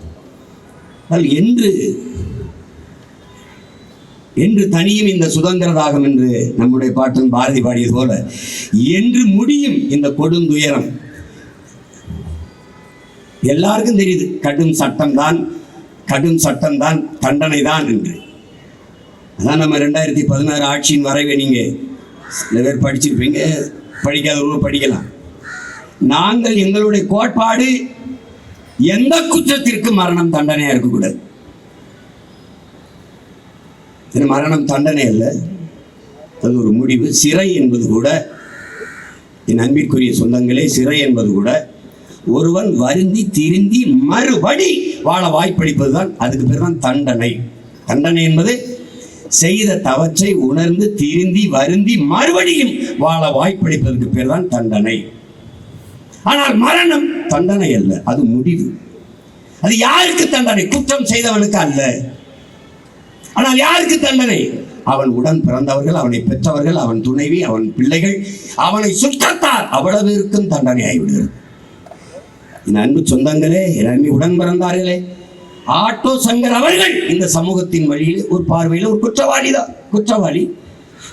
Speaker 1: என்று தனியும் இந்த சுதந்திர தாகம் என்று நம்முடைய பாட்டன் பாரதி பாடியது போல என்று முடியும் இந்த கொடுந்துயரம். எல்லாருக்கும் தெரியுது, கடும் சட்டம் தான் தண்டனை தான் என்று. அதான் நம்ம 2016 ஆட்சியின் வரைவை நீங்க சில பேர் படிச்சிருப்பீங்க, படிக்காதவங்க படிக்கலாம். நாங்கள் எங்களுடைய கோட்பாடு எந்த குற்றத்திற்கு மரணம் தண்டனையா இருக்கக்கூடாது. மரணம் தண்டனை அல்ல, அது ஒரு முடிவு. சிறை என்பது கூட, என் அன்பிற்குரிய சொந்தங்களே, சிறை என்பது கூட ஒருவன் வருந்தி திருந்தி மறுபடி வாழ வாய்ப்பளிப்பதுதான், அதுக்கு பேர் தான் தண்டனை. தண்டனை என்பது செய்த தவற்றை உணர்ந்து திருந்தி வருந்தி மறுபடியும் வாழ வாய்ப்பளிப்பதற்கு பேர் தான் தண்டனை. ஆனால் மரணம் தண்டனை அல்ல, அது முடிவு. அது யாருக்கு தண்டனை? குற்றம் செய்தவனுக்கு அல்ல. ஆனால் யாருக்கு தண்டனை? அவன் உடன் பிறந்தவர்கள், அவனை பெற்றவர்கள், அவன் துணைவி, அவன் பிள்ளைகள், அவனை சுற்றத்தார், அவ்வளவிற்கும் தண்டனை ஆகிவிடுகிறது. என் அன்பு சொந்தங்களே, என் அன்பு உடன் பிறந்தார்களே, ஆட்டோ சங்கர் அவர்கள் இந்த சமூகத்தின் வழியில் ஒரு பார்வையில் ஒரு குற்றவாளி.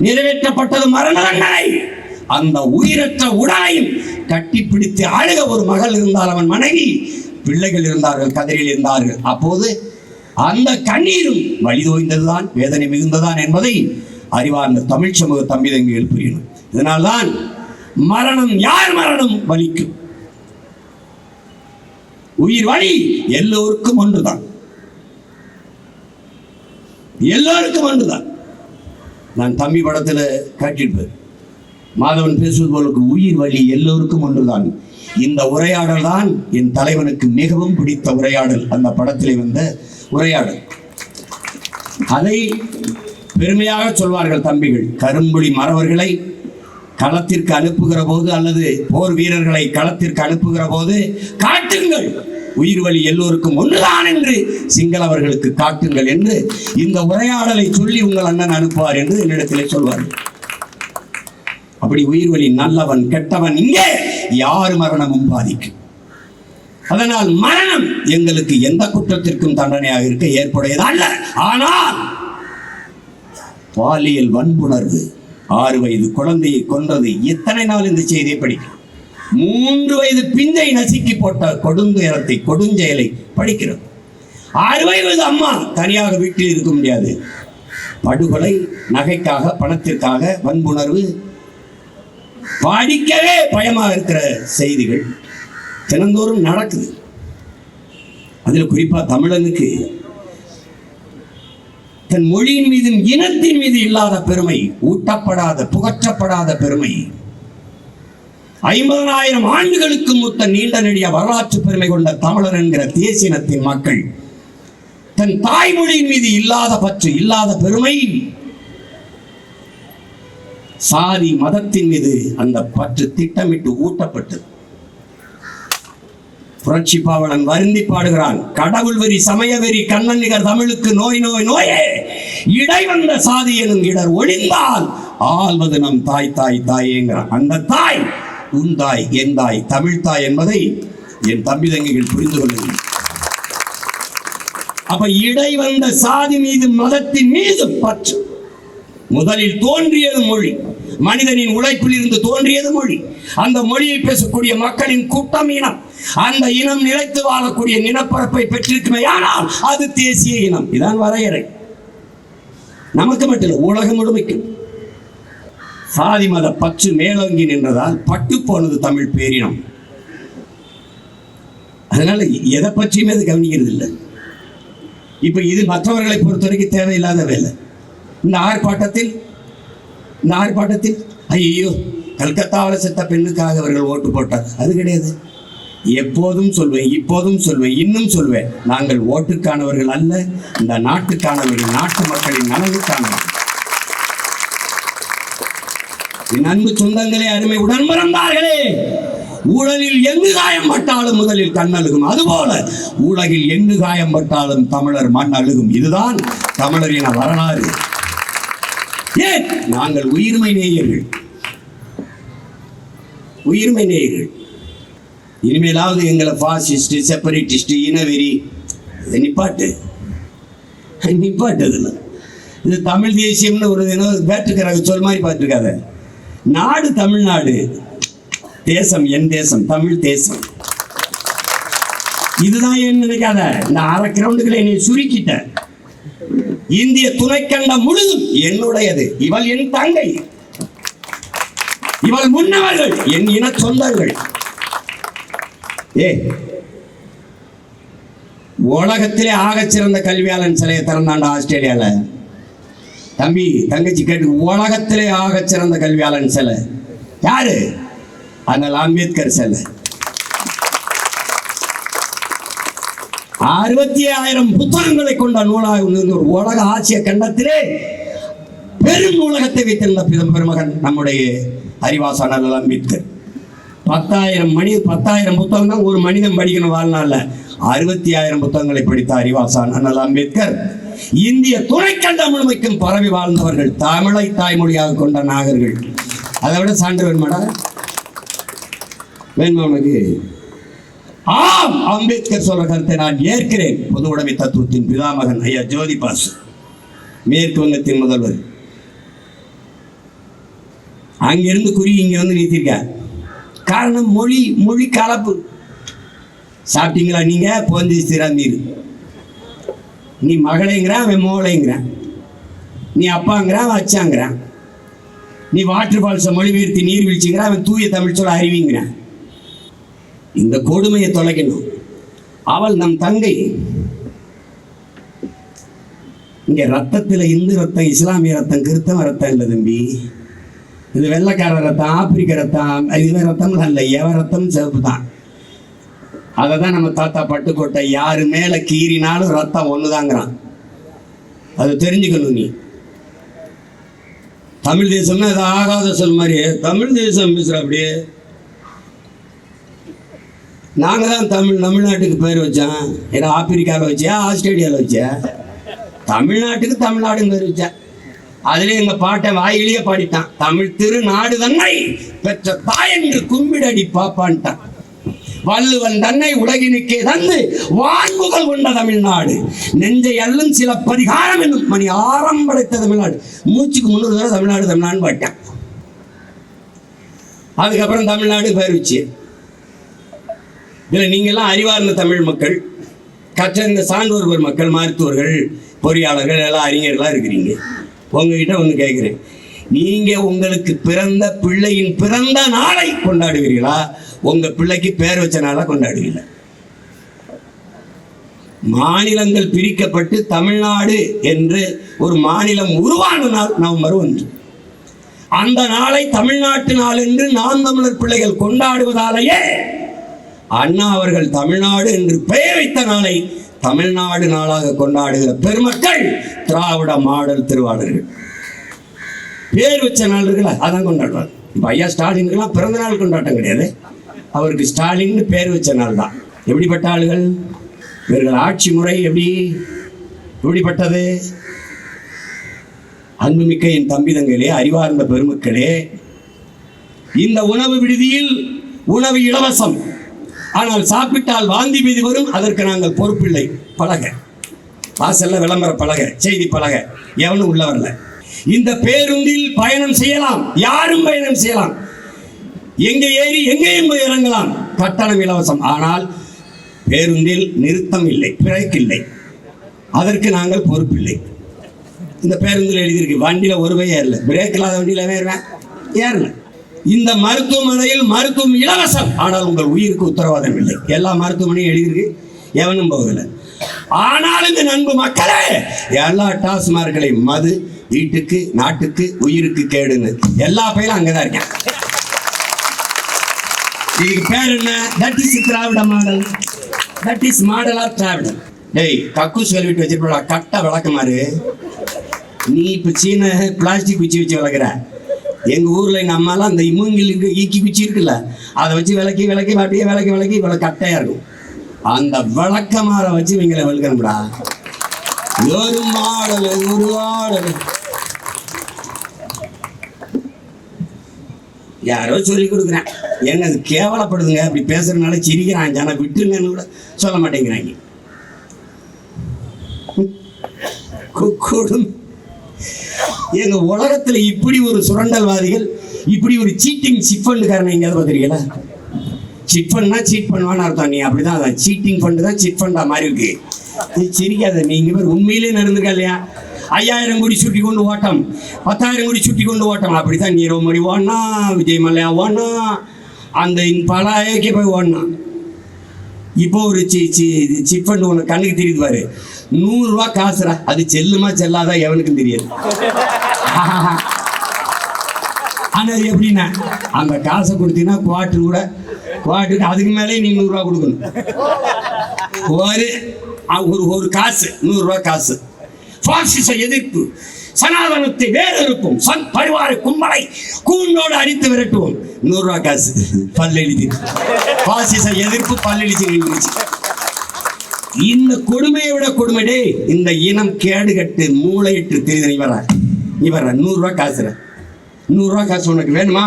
Speaker 1: நிறைவேற்றப்பட்டது மரண தண்டனை. அந்த உயிரற்ற உடலையும் கட்டிப்பிடித்து அழுக ஒரு மகள் இருந்தால், அவன் மனைவி, பிள்ளைகள் இருந்தார்கள், கதிரில் இருந்தார்கள். அப்போது அந்த கண்ணீரும் வலிதோய்ந்ததுதான், வேதனை மிகுந்ததான் என்பதை அறிவார்ந்த தமிழ் சமூக தம்பிதங்கள் புரியணும். இதனால்தான் மரணம், யார் மரணம் வலிக்கும், உயிர் வலி எல்லோருக்கும் ஒன்றுதான், எல்லோருக்கும் ஒன்றுதான். நான் தம்பி படத்தில் காட்டியிருப்பேன், மாதவன் பேசுவது போல உயிர் வழி எல்லோருக்கும் ஒன்றுதான். இந்த உரையாடல் தான் என் தலைவனுக்கு மிகவும் பிடித்த உரையாடல். அந்த படத்திலே வந்த உரையாடல் அதை பெருமையாக சொல்வார்கள் தம்பிகள். கரும்புலி மறவர்களை களத்திற்கு அனுப்புகிற போது அல்லது போர் வீரர்களை களத்திற்கு அனுப்புகிற போது காட்டுங்கள், உயிர் வழி எல்லோருக்கும் ஒன்றுதான் என்று சிங்களவர்களுக்கு காட்டுங்கள் என்று இந்த உரையாடலை சொல்லி உங்கள் அண்ணன் அனுப்புவார் என்று என்னிடத்திலே சொல்வார்கள். அப்படி உயிர் வழி நல்லவன் கெட்டவன் இங்கே யார் மரணமும் பாதிக்கும். அதனால் மரணம் எங்களுக்கு எந்த குற்றத்திற்கும் தண்டனையாக இருக்க ஏற்புடையது அல்ல. ஆனால் பாலியல் வன்புணர்வு, 6 வயது குழந்தையை கொன்றது, எத்தனை நாள் இந்த செய்தியை படிக்கிறோம். 3 வயது பிஞ்சை நசுக்கி போட்ட கொடுந்துயரத்தை, கொடுஞ்செயலை படிக்கிறோம். 6 வயது அம்மா தனியாக வீட்டில் இருக்க முடியாது. படுகொலை, நகைக்காக, பணத்திற்காக வன்புணர்வு, படிக்கவே பயமாக இருக்கிற செய்திகள் தினந்தோறும் நடக்குது. அதில் குறிப்பா தமிழனுக்கு தன் மொழியின் மீதும் இனத்தின் மீது இல்லாத பெருமை, ஊட்டப்படாத புகற்றப்படாத பெருமை, 50,000 ஆண்டுகளுக்கு மூத்த நீண்ட நெடிய வரலாற்று பெருமை கொண்ட தமிழர் என்கிற தேசியனத்தின் மக்கள் தன் தாய்மொழியின் மீது இல்லாத பற்று, இல்லாத பெருமை, சாதி மதத்தின் மீது அந்த பற்று திட்டமிட்டு ஊட்டப்பட்டது. புரட்சி பாவலன் வருந்தி பாடுகிறான், கடவுள் வெறி, சமய வெறி, கண்ணன் நிகர் தமிழுக்கு நோய் நோய் நோயே, இடை வந்த சாதி எனும் இடர் ஒளிந்தால் ஆள்வது நம் தாய் தாய் தாயேங்கிறான். அந்த தாய் உன் தாய், என் தாய், தமிழ் தாய் என்பதை என் தம்பி தங்கைகள் புரிந்து கொள்ளுங்கள். அப்ப இடை வந்த சாதி மீது, மதத்தின் மீது பற்று. முதலில் தோன்றியது மொழி, மனிதனின் உழைப்பில் இருந்து தோன்றியது மொழி. அந்த மொழியை பேசக்கூடிய மக்களின் கூட்டம் இனம். அந்த இனம் நிலைத்து வாழக்கூடிய நிலப்பரப்பை பெற்றிருக்குமே ஆனால் அது தேசிய இனம். இதான் வரையறை. நமக்கு மட்டும் உலகம் முழுமைக்கும் சாதி மத பற்று மேலோங்கி நின்றதால் பட்டு போனது தமிழ் பேரினம். அதனால எதை பற்றியுமே அது கவனிக்கிறது இல்லை. இப்ப இது மற்றவர்களை பொறுத்த வரைக்கும் தேவையில்லாத வேலை. இந்த ஆர்ப்பாட்டத்தில் ஐயோ கல்கத்தாவில் செத்த பெண்ணுக்காக அவர்கள் ஓட்டு போட்டார், அது கிடையாது. எப்போதும் சொல்வேன், இப்போதும் சொல்வேன், இன்னும் சொல்வேன், நாங்கள் ஓட்டுக்கானவர்கள் அல்ல, இந்த நாட்டுக்கானவர்கள், நாட்டு மக்களின் நலனுக்கானவர்கள். என் அன்பு சொந்தங்களே, அருமை உடன் பிறந்தார்களே, ஊழலில் எங்கு காயம் பட்டாலும் முதலில் கண் அழுகும். அதுபோல உலகில் எங்கு காயம் பட்டாலும் தமிழர் மண் அழுகும். இதுதான் தமிழரின் வரலாறு. ஏன் நாங்கள் உயிர்மை நேயர்கள், உயிர்மை நேயர்கள். இனிமேலாவது எங்களை பாசிஸ்ட், செப்பரேட்டிஸ்ட், இனவெறி நிப்பாட்டு. இது தமிழ் தேசியம்னு ஒரு வேற்றுக்கிறாங்க சொல் மாதிரி பார்த்துருக்காத. நாடு தமிழ்நாடு, தேசம் என் தேசம், தமிழ் தேசம். இதுதான் ஏன் நினைக்காத. இந்த 1/2 கிரவுண்டுகளை நீ சுருக்கிட்ட. இந்திய துணைக்கண்டம் முழுதும் என்னுடையது. இவள் என் தங்கை, இவள் முன்னவர்கள், என் இன சொந்தங்கள். உலகத்திலே ஆகச் சிறந்த கல்வியாளன் சிலையை திறந்தாண்ட ஆஸ்திரேலியால. தம்பி தங்கச்சி கேட்டு, உலகத்திலே ஆகச் சிறந்த கல்வியாளன் சிலை யாரு? அண்ணல் அம்பேத்கர் சிலை. 60,000 புத்தகங்களை கொண்ட நூலாக உலக ஆசிய கண்டத்திலே பெரும் நூலகத்தை வைத்திருந்த பெருமகன் நம்முடைய அறிவாசான் அண்ணல் அம்பேத்கர். 10,000 புத்தகம் தான் ஒரு மனிதன் படிக்கணும் வாழ்நாள்ல. 60,000 புத்தகங்களை படித்த அறிவாசான் அண்ணல் அம்பேத்கர். இந்திய துணைக்கண்டம் முழுமைக்கும் பரவி வாழ்ந்தவர்கள், தமிழை தாய்மொழியாக கொண்ட நாகர்கள். அதை விட சான்று வேணுமாடா? வேணுமா உனக்கு? ஆம், அம்பேத்கர் சொல்ற கருத்தை நான் ஏற்கிறேன். பொது உடைமை தத்துவத்தின் பிதாமகன் ஐயா ஜோதி பாசு, மேற்கு வங்கத்தின் முதல்வர். அங்கிருந்து குறி இங்க வந்து நீத்திருக்க. காரணம் மொழி கலப்பு. சாப்பிட்டீங்களா நீங்க? போந்தி சிறாந்தீர். நீ மகளைங்கிறான், அவன் மோளைங்கிறான். நீ அப்பாங்கிறான், அச்சாங்கிறான். நீ வாட்டர் ஃபால்ஸை மொழிபெயர்த்தி நீர்வீழ்ச்சிங்கிறான், அவன் தூய தமிழ் சொல்ல அறிவிங்கிறான். இந்த கொடுமையை தொலைக்கணும். அவள் நம் தங்கை. இங்க ரத்தத்தில் இந்து ரத்தம், இஸ்லாமிய ரத்தம், கிறிஸ்தவ ரத்தம் இல்லை தம்பி. இது வெள்ளைக்கார ரத்தம், ஆப்பிரிக்க ரத்தம், இதுவே ரத்தம் இல்லை, எவ ரத்தம் சிவப்பு தான். அதை தான் நம்ம தாத்தா பட்டுக்கோட்டை யாரு மேல கீறினாலும் ரத்தம் ஒண்ணுதாங்கிறான். அது தெரிஞ்சுக்கணும். நீ தமிழ் தேசம்னா அது ஆகாத சொல் மாதிரி தமிழ் தேசம் பேசுற. அப்படியே நாங்க தான் தமிழ்நாட்டுக்கு பேர் வச்சோம். ஏன்னா ஆப்பிரிக்காவில் வச்சா, ஆஸ்திரேலியாவில் வச்சா, தமிழ்நாட்டுக்கு தமிழ்நாடுன்னு பேர் வச்சா. அதுல எங்க பாட்டை வாயிலேயே பாடிட்டான். தமிழ் திருநாடு தன்னை பெற்ற தாய் என்று கும்பிடடி பாப்பான்ட்டான். வள்ளுவன் தன்னை உலகினுக்கே தந்து வான்புகள் கொண்ட தமிழ்நாடு, நெஞ்சை அள்ளும் சில பரிகாரம் என்னும் மணி ஆரம் படைத்த தமிழ்நாடு. மூச்சுக்கு 300 தடவை தமிழ்நாடு தமிழ்நாடு பாட்டான். அதுக்கப்புறம் தமிழ்நாடு பேர் வச்சு. இதுல நீங்கெல்லாம் அறிவார்ந்த தமிழ் மக்கள், கற்றறிந்த சான்றோர் மக்கள், மருத்துவர்கள், பொறியாளர்கள், எல்லாம் அறிஞர்களா இருக்கிறீங்க. உங்ககிட்ட ஒன்று கேட்குறேன். நீங்க உங்களுக்கு பிறந்த பிள்ளையின் பிறந்த நாளை கொண்டாடுவீர்களா, உங்க பிள்ளைக்கு பேர் வச்ச நாளை கொண்டாடுவீங்களா? மாநிலங்கள் பிரிக்கப்பட்டு தமிழ்நாடு என்று ஒரு மாநிலம் உருவான நாள் நவம்பர் 1. அந்த நாளை தமிழ்நாட்டு நாள் என்று நாம் தமிழர் பிள்ளைகள் கொண்டாடுவதாலேயே அண்ணா அவர்கள் தமிழ்நாடு என்று பெயர் வைத்த நாளை தமிழ்நாடு நாளாக கொண்டாடுகிற பெருமக்கள் திராவிட மாடல் திருவாளர்கள். பேர் வச்ச நாள் இருக்குல்ல, அதான் கொண்டாடுவாங்க. இப்போ ஐயா ஸ்டாலினுக்கெல்லாம் பிறந்த நாள் கொண்டாட்டம் கிடையாது, அவருக்கு ஸ்டாலின் பேர் வச்ச நாள் தான். எப்படிப்பட்ட ஆளுகள் இவர்கள்? ஆட்சி முறை எப்படிப்பட்டது? அன்புமிக்க என் தம்பி தங்களே, அறிவார்ந்த பெருமக்களே, இந்த உணவு விடுதியில் உணவு இலவசம், ஆனால் சாப்பிட்டால் வாந்தி மீது வரும், அதற்கு நாங்கள் பொறுப்பில்லை. பலக வாசல்ல விளம்பர பலக, செய்தி பலக, எவனும் உள்ள வரல. இந்த பேருந்தில் பயணம் செய்யலாம், யாரும் பயணம் செய்யலாம், எங்கே ஏறி எங்கேயும் போய் இறங்கலாம், கட்டணம் இலவசம். ஆனால் பேருந்தில் நிறுத்தம் இல்லை, பிரேக் இல்லை, அதற்கு நாங்கள் பொறுப்பில்லை. இந்த பேருந்தில் எழுதியிருக்கு, வண்டியில ஒரு பை ஏறல, பிரேக் இல்லாத வண்டியில ஏறல. இந்த மருத்துவமனையில் மருத்துவம் இலவசம், ஆனால் உங்கள் உயிருக்கு உத்தரவாதம் இல்லை. எல்லா மருத்துவமனையும் எழுதியிருக்கு, எவனும் போகல. ஆனால் இந்த நண்பு மக்களே, எல்லா டாஸ்மார்களையும் மது வீட்டுக்கு, நாட்டுக்கு, உயிருக்கு கேடுன்னு எல்லா பயிலும் அங்கதான் இருக்கேன். இதுக்கு பேர் என்ன? That is Dravida model. That is model of Dravidam. டேய், கக்கூஸ் கழுவிட்டு வச்சிருப்பா, கட்ட விளக்கமாறு. நீ இப்ப சீன பிளாஸ்டிக் குச்சி வச்சு விளக்குற. எங்க ஊர்ல எங்க அம்மாலாம் அந்த இமுங்கில் ஈக்கி குச்சி இருக்குல்ல, அதை வச்சு விளக்கி அப்படியே விளக்கி இவ்வளவு கட்டையா இருக்கும். அந்த விளக்கமாற வச்சு இவங்களை வெளுக்கணும்டா. ஒரு மாடல், ஒரு மாடல். யாரோ சொல்லி கொடுக்குறேன், என்ன அது கேவலப்படுதுங்க, அப்படி பேசுறதுனால சிரிக்கிறாங்க, ஆனா விட்டுருங்கன்னு கூட சொல்ல மாட்டேங்கிறாங்க. எங்க உலகத்துல இப்படி ஒரு சுரண்டல்வாதிகள், இப்படி ஒரு சீட்டிங் சிட் ஃபண்டுக்காரன் எங்கேயாவது பார்த்துருக்கீங்களா? சிட் ஃபண்ட்னா சீட் பண்ணுவான்னு அர்த்தம். நீ அப்படிதான், சீட்டிங் ஃபண்டு தான் சிட் ஃபண்டா மாதிரி இருக்கு. நீ சிரிக்காத. நீங்க பேர் உண்மையிலே நடந்திருக்கா இல்லையா? 5000 கோடி சுட்டி கொண்டு ஓட்டம், 10,000 கோடி சுட்டி கொண்டு ஓட்டம். அப்படித்தான் நீரோமணி ஓடனா, விஜய் மல்லையா ஓடனா, அந்த பல ஐக்கிய போய் ஓடனா. இப்போ ஒரு சிட் ஃபண்ட் உனக்கு கண்ணுக்கு தெரியுது பாரு, 100 ரூபா காசுரா, அது செல்லுமா செல்லாதா எவனுக்கும் தெரியாது. ஆனா எப்படின்னா, அந்த காசை கொடுத்தீங்கன்னா குவாட்டுக்கு அதுக்கு மேலே நீ 100 ரூபா கொடுக்கணும். ஒரு காசு 100 ரூபா காசு. பாசிச எதிர்ப்பு, சனாதனத்தை வேறறுப்போம், பரிவார கும்பலை கூண்டோடு அடித்து விரட்டுவோம். 100 ரூபா காசு பல்லெழுதி. பாசிச எதிர்ப்பு பல்லெழுதி. இந்த கொடுமையை விட கொடுமைடே, இந்த இனம் கேடுகட்டு மூளையிட்டு தெரியுது. நீ வர 100 ரூபா காசுற, 100 ரூபா காசு உனக்கு வேணுமா?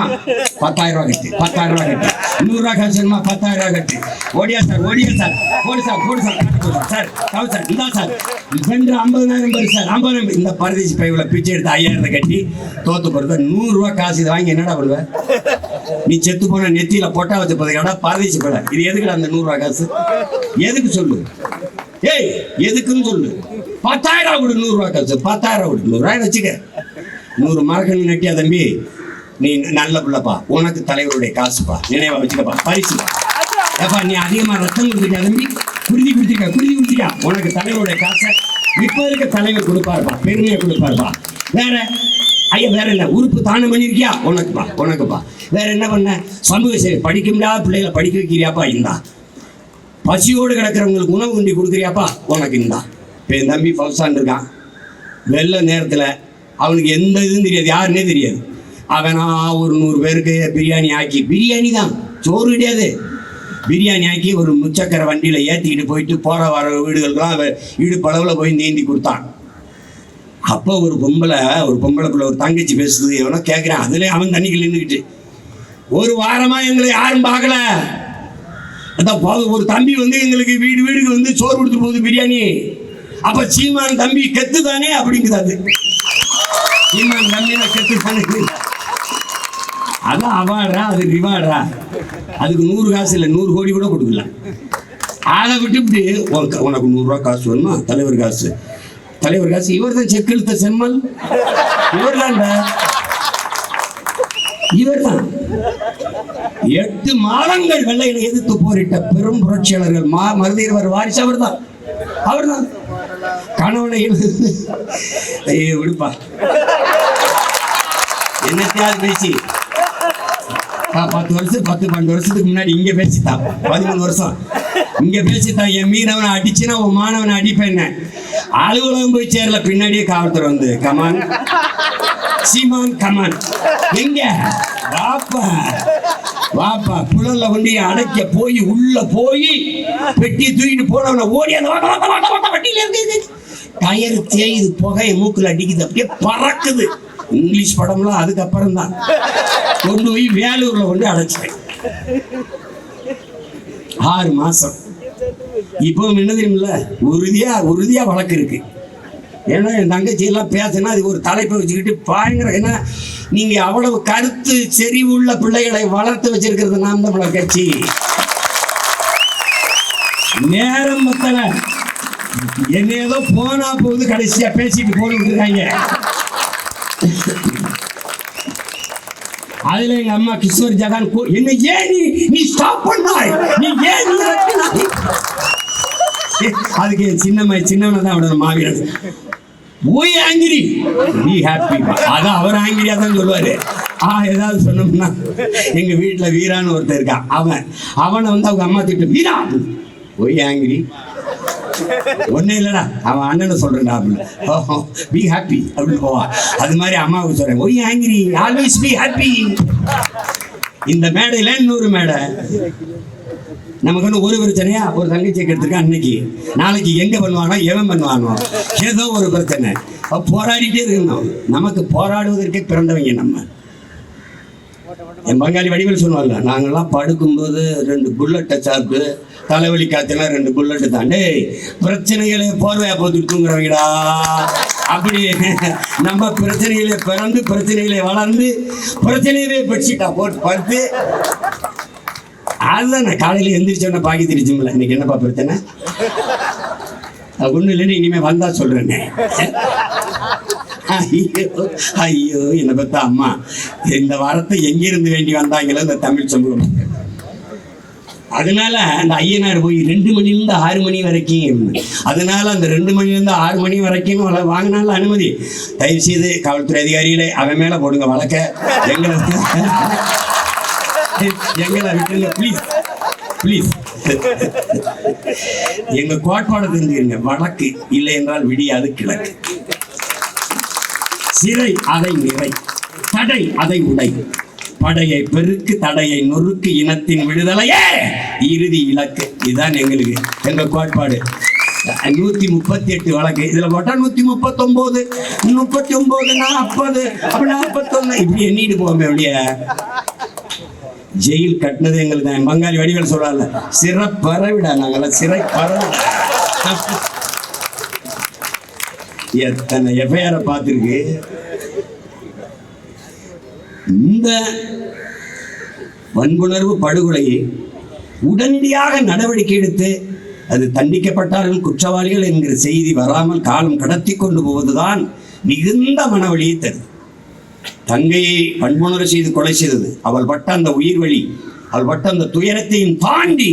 Speaker 1: 10,000 ரூபா கட்டு, 10,000 ரூபா கட்டு. 100 ரூபா காசு வேணுமா? 10,000 ரூபா கட்டு. ஓடியா சார், போடு சார், கவு சார், இந்தா சார், 50,000 பேர் சார், 50,000. இந்த பரதேசி பையில பிச்சை எடுத்து 5,000 கட்டி தோத்து போறது. 100 ரூபா காசு இதை வாங்கி என்னடா பண்ணுவ? நீ செத்து போன நெத்தியில பொட்டா வச்சு போதுக்கடா பரதேசி போட. இது எதுக்குடா அந்த 100 ரூபா காசு? எதுக்கு சொல்லு? ஏய், எதுக்குன்னு சொல்லு. 10,000 கொடு, 100 ரூபா காசு 10,000 கொடு. 100 ரூபாய் வச்சுக்க. 100 மரக்கணி நட்டியா தம்பி, நீ நல்ல பிள்ளைப்பா, உனக்கு தலைவருடைய காசுப்பா, நினைவா வச்சுக்கப்பா, பரிசுப்பா. ஏப்பா, நீ அதிகமா ரத்தம் கொடுத்துட்டா தம்பி, குருதி குடிச்சிக்கா, உனக்கு தலைவருடைய காசை இப்ப இருக்க தலைவர் கொடுப்பாருப்பா, பெருமையை கொடுப்பாருப்பா. வேற ஐயா வேற என்ன உறுப்பு தானம் பண்ணிருக்கியா? உனக்குப்பா. வேற என்ன பண்ண? சமூக சேவை. படிக்க முடியாத பிள்ளைகளை படிக்க வைக்கிறியாப்பா? இந்தா. பசியோடு கிடக்கிறவங்களுக்கு உணவு உண்டி கொடுக்குறியாப்பா? உனக்கு இந்தா. இப்போ என் தம்பி ஃபவுசான் இருக்கான். வெள்ள நேரத்தில் அவனுக்கு எந்த இதுவும் தெரியாது, யாருன்னே தெரியாது. அவனா ஒரு 100 பேருக்கு பிரியாணி ஆக்கி, பிரியாணி தான், சோறு கிடையாது, பிரியாணி ஆக்கி ஒரு முச்சக்கரை வண்டியில் ஏற்றிக்கிட்டு போயிட்டு போகிற வர வீடுகளுக்கெல்லாம் இடுப்பளவில் போய் நீந்தி கொடுத்தான். அப்போ ஒரு பொம்பளை பிள்ளை ஒரு தங்கச்சி பேசுது, எவனோ கேட்குறான். அதுலேயே அவன் தண்ணிக்கு நின்றுக்கிட்டு, ஒரு வாரமாக எங்களை யாரும் பார்க்கல, அதான் ஒரு தம்பி வந்து எங்களுக்கு வீடுக்கு வந்து சோறு கொடுத்துட்டு போகுது பிரியாணி. அப்போ சீமான் தம்பி கெத்து தானே அப்படிங்குது. அது சீமான் தம்பினா கெத்து தானே. அதான் அவார்டா, அது ரிவார்டா. அதுக்கு 100 காசு இல்லை, 100 கோடி கூட கொடுக்கல. அதை விட்டுவிட்டு உனக்கு 100 ரூபா காசு வேணுமா? தலைவர் காசு இவர் தான் செக் எழுத்த செம்மல், இவர் தான் 8 மாதங்கள் வெள்ளையனை எதிர்த்து போரிட்ட பெரும் புரட்சியாளர்கள் மருதீரவர் வாரிசு அவர் தான் கணவனை விடுப்பா என்னத்தையாவது பேசி 10 வருஷம் 12 வருஷத்துக்கு முன்னாடி இங்க பேசித்தான், 13 வருஷம் இங்க பேசித்தான். என் மீனவனை அடிச்சுன்னா உன் மாணவனை அடிப்பேன். அலுவலகம் போய் சேரல, பின்னாடியே காவல்துறை வந்து கமான் சீமான் கமான் எங்க வாப்பா புழல்ல கொண்டு அடைக்க போய் உள்ள போய் பெட்டி தூக்கிட்டு போனவன ஓடி அந்த வண்டியில இருக்கு டயர் தேயுது, புகையை மூக்குல அடிக்குது, அப்படியே பறக்குது. இங்கிலீஷ் படம்லாம் அதுக்கப்புறம் தான் கொண்டு போய் வேலூர்ல கொண்டு அடைச்சிட்டேன். 6 மாசம். இப்போ என்ன தெரியுமில்ல, உறுதியா வழக்கு இருக்கு. ஏன்னா என் தங்கச்சி எல்லாம் பேசினா அது ஒரு தலைப்பை வச்சுக்கிட்டு பயங்கர. ஏன்னா நீங்க அவ்வளவு கருத்து செறிவுள்ள பிள்ளைகளை வளர்த்து வச்சிருக்கிறது நாம் தமிழர் கட்சி. நேரம் மத்தல என்ன ஏதோ போனா போகுது, கடைசியா பேசிட்டு போட்டுருக்காங்க. அதுல எங்க அம்மா கிஷோர் ஜகான் என்ன ஏன் நீ ஸ்டாப் பண்ணாய், நீ ஏன் அதுக்கு சின்னவனை தான் விட மாவீரன் ஓய் ஆங்கிரி நீ ஹாப்பி. அதான் அவர் ஆங்கிரியா தான் சொல்லுவாரு. ஏதாவது சொன்னோம்னா எங்க வீட்டுல வீரான்னு ஒருத்தர் இருக்கான், அவனை வந்து அவங்க அம்மா திட்டு வீரா ஒய் ஆங்கிரி ஒன்னே இல்லடா அவன் அண்ணனை சொல்றேன்டா அப்படின்னு பி ஹாப்பி அப்படின்னு போவான். அது மாதிரி அம்மாவுக்கு சொல்றேன் why angry always be happy. இந்த மேடையில இன்னொரு மேடை நமக்கு வந்து ஒரு பிரச்சனையா ஒரு தங்கச்சியை எடுத்துருக்கான். அன்னைக்கு நாளைக்கு எங்க பண்ணுவானோ எவன் பண்ணுவானோ ஏதோ ஒரு பிரச்சனை போராடிட்டே இருக்கணும். நமக்கு போராடுவதற்கே பிறந்தவங்க நம்ம. என் பங்காளி வடிவில் சொல்லுவாங்க, நாங்கள்லாம் படுக்கும்போது 2 புல்லட்டை சாப்பிட்டு தலைவலி காய்ச்சலாம் 2 புல்லட்டு தாண்டே பிரச்சனைகளை போர்வையா போட்டு தூங்குறவங்கடா. அப்படி நம்ம பிரச்சனைகளை பிறந்து பிரச்சனைகளை வளர்ந்து பிரச்சனையவே பெட்ஷீட்டா போட்டு படுத்து அதுதான் நான் காலையில் எந்திரிச்சோன்னா பாக்கி திரிச்சுமில்ல. இன்னைக்கு என்னப்பா பிரச்சனை? ஒன்றும் இல்லைன்னு இனிமே வந்தா சொல்றேன்னு. ஐயோ என்னை பத்த அம்மா இந்த வாரத்தை எங்கிருந்து வேண்டி வந்தாங்களோ இந்த தமிழ் சமூகம். அதனால அந்த ஐயனார் போய் 2 மணிலேருந்து 6 மணி வரைக்கும், அதனால அந்த 2 மணிலேருந்து 6 மணி வரைக்கும் வாங்கினால அனுமதி. தயவு செய்து காவல்துறை அதிகாரிகளே அவன் மேல போடுங்க வழக்க, எங்களை விட்டுருங்க ப்ளீஸ். எங்க கோட்பாடு தெரிஞ்சுக்கிறீங்க, வழக்கு இல்லை என்றால் விடியாது கிழக்கு. சிறை அதை நிறை, தடை அதை உடை, படையை பெருக்கு தடையை நொறுக்கு, இனத்தின் விடுதலையே இறுதி இலக்கு. இதுதான் எங்க கோட்பாடு. 138 வழக்கு இதுல போட்டா 139 39 40 41 இப்படி எண்ணிட்டு போவோம். எப்படிய ஜெயில் கட்டினது எங்களுக்கு தான். பங்காளி வடிவேல் சொல்றாங்க, சிறப்பறவிடா நாங்கெல்லாம் சிறை பறவிட. எத்தனை எஃப்ஐஆரை பார்த்துருக்கு. இந்த வன்புணர்வு படுகொலையை உடனடியாக நடவடிக்கை எடுத்து அது தண்டிக்கப்பட்டார்கள் குற்றவாளிகள் என்கிற செய்தி வராமல் காலம் கடத்தி கொண்டு போவதுதான் மிகுந்த மனவழியை தருது. தங்கையை வன்புணர்வு செய்து கொலை செய்தது, அவள் பட்ட அந்த உயிர் வழி, அவள் பட்ட அந்த துயரத்தையும் தாண்டி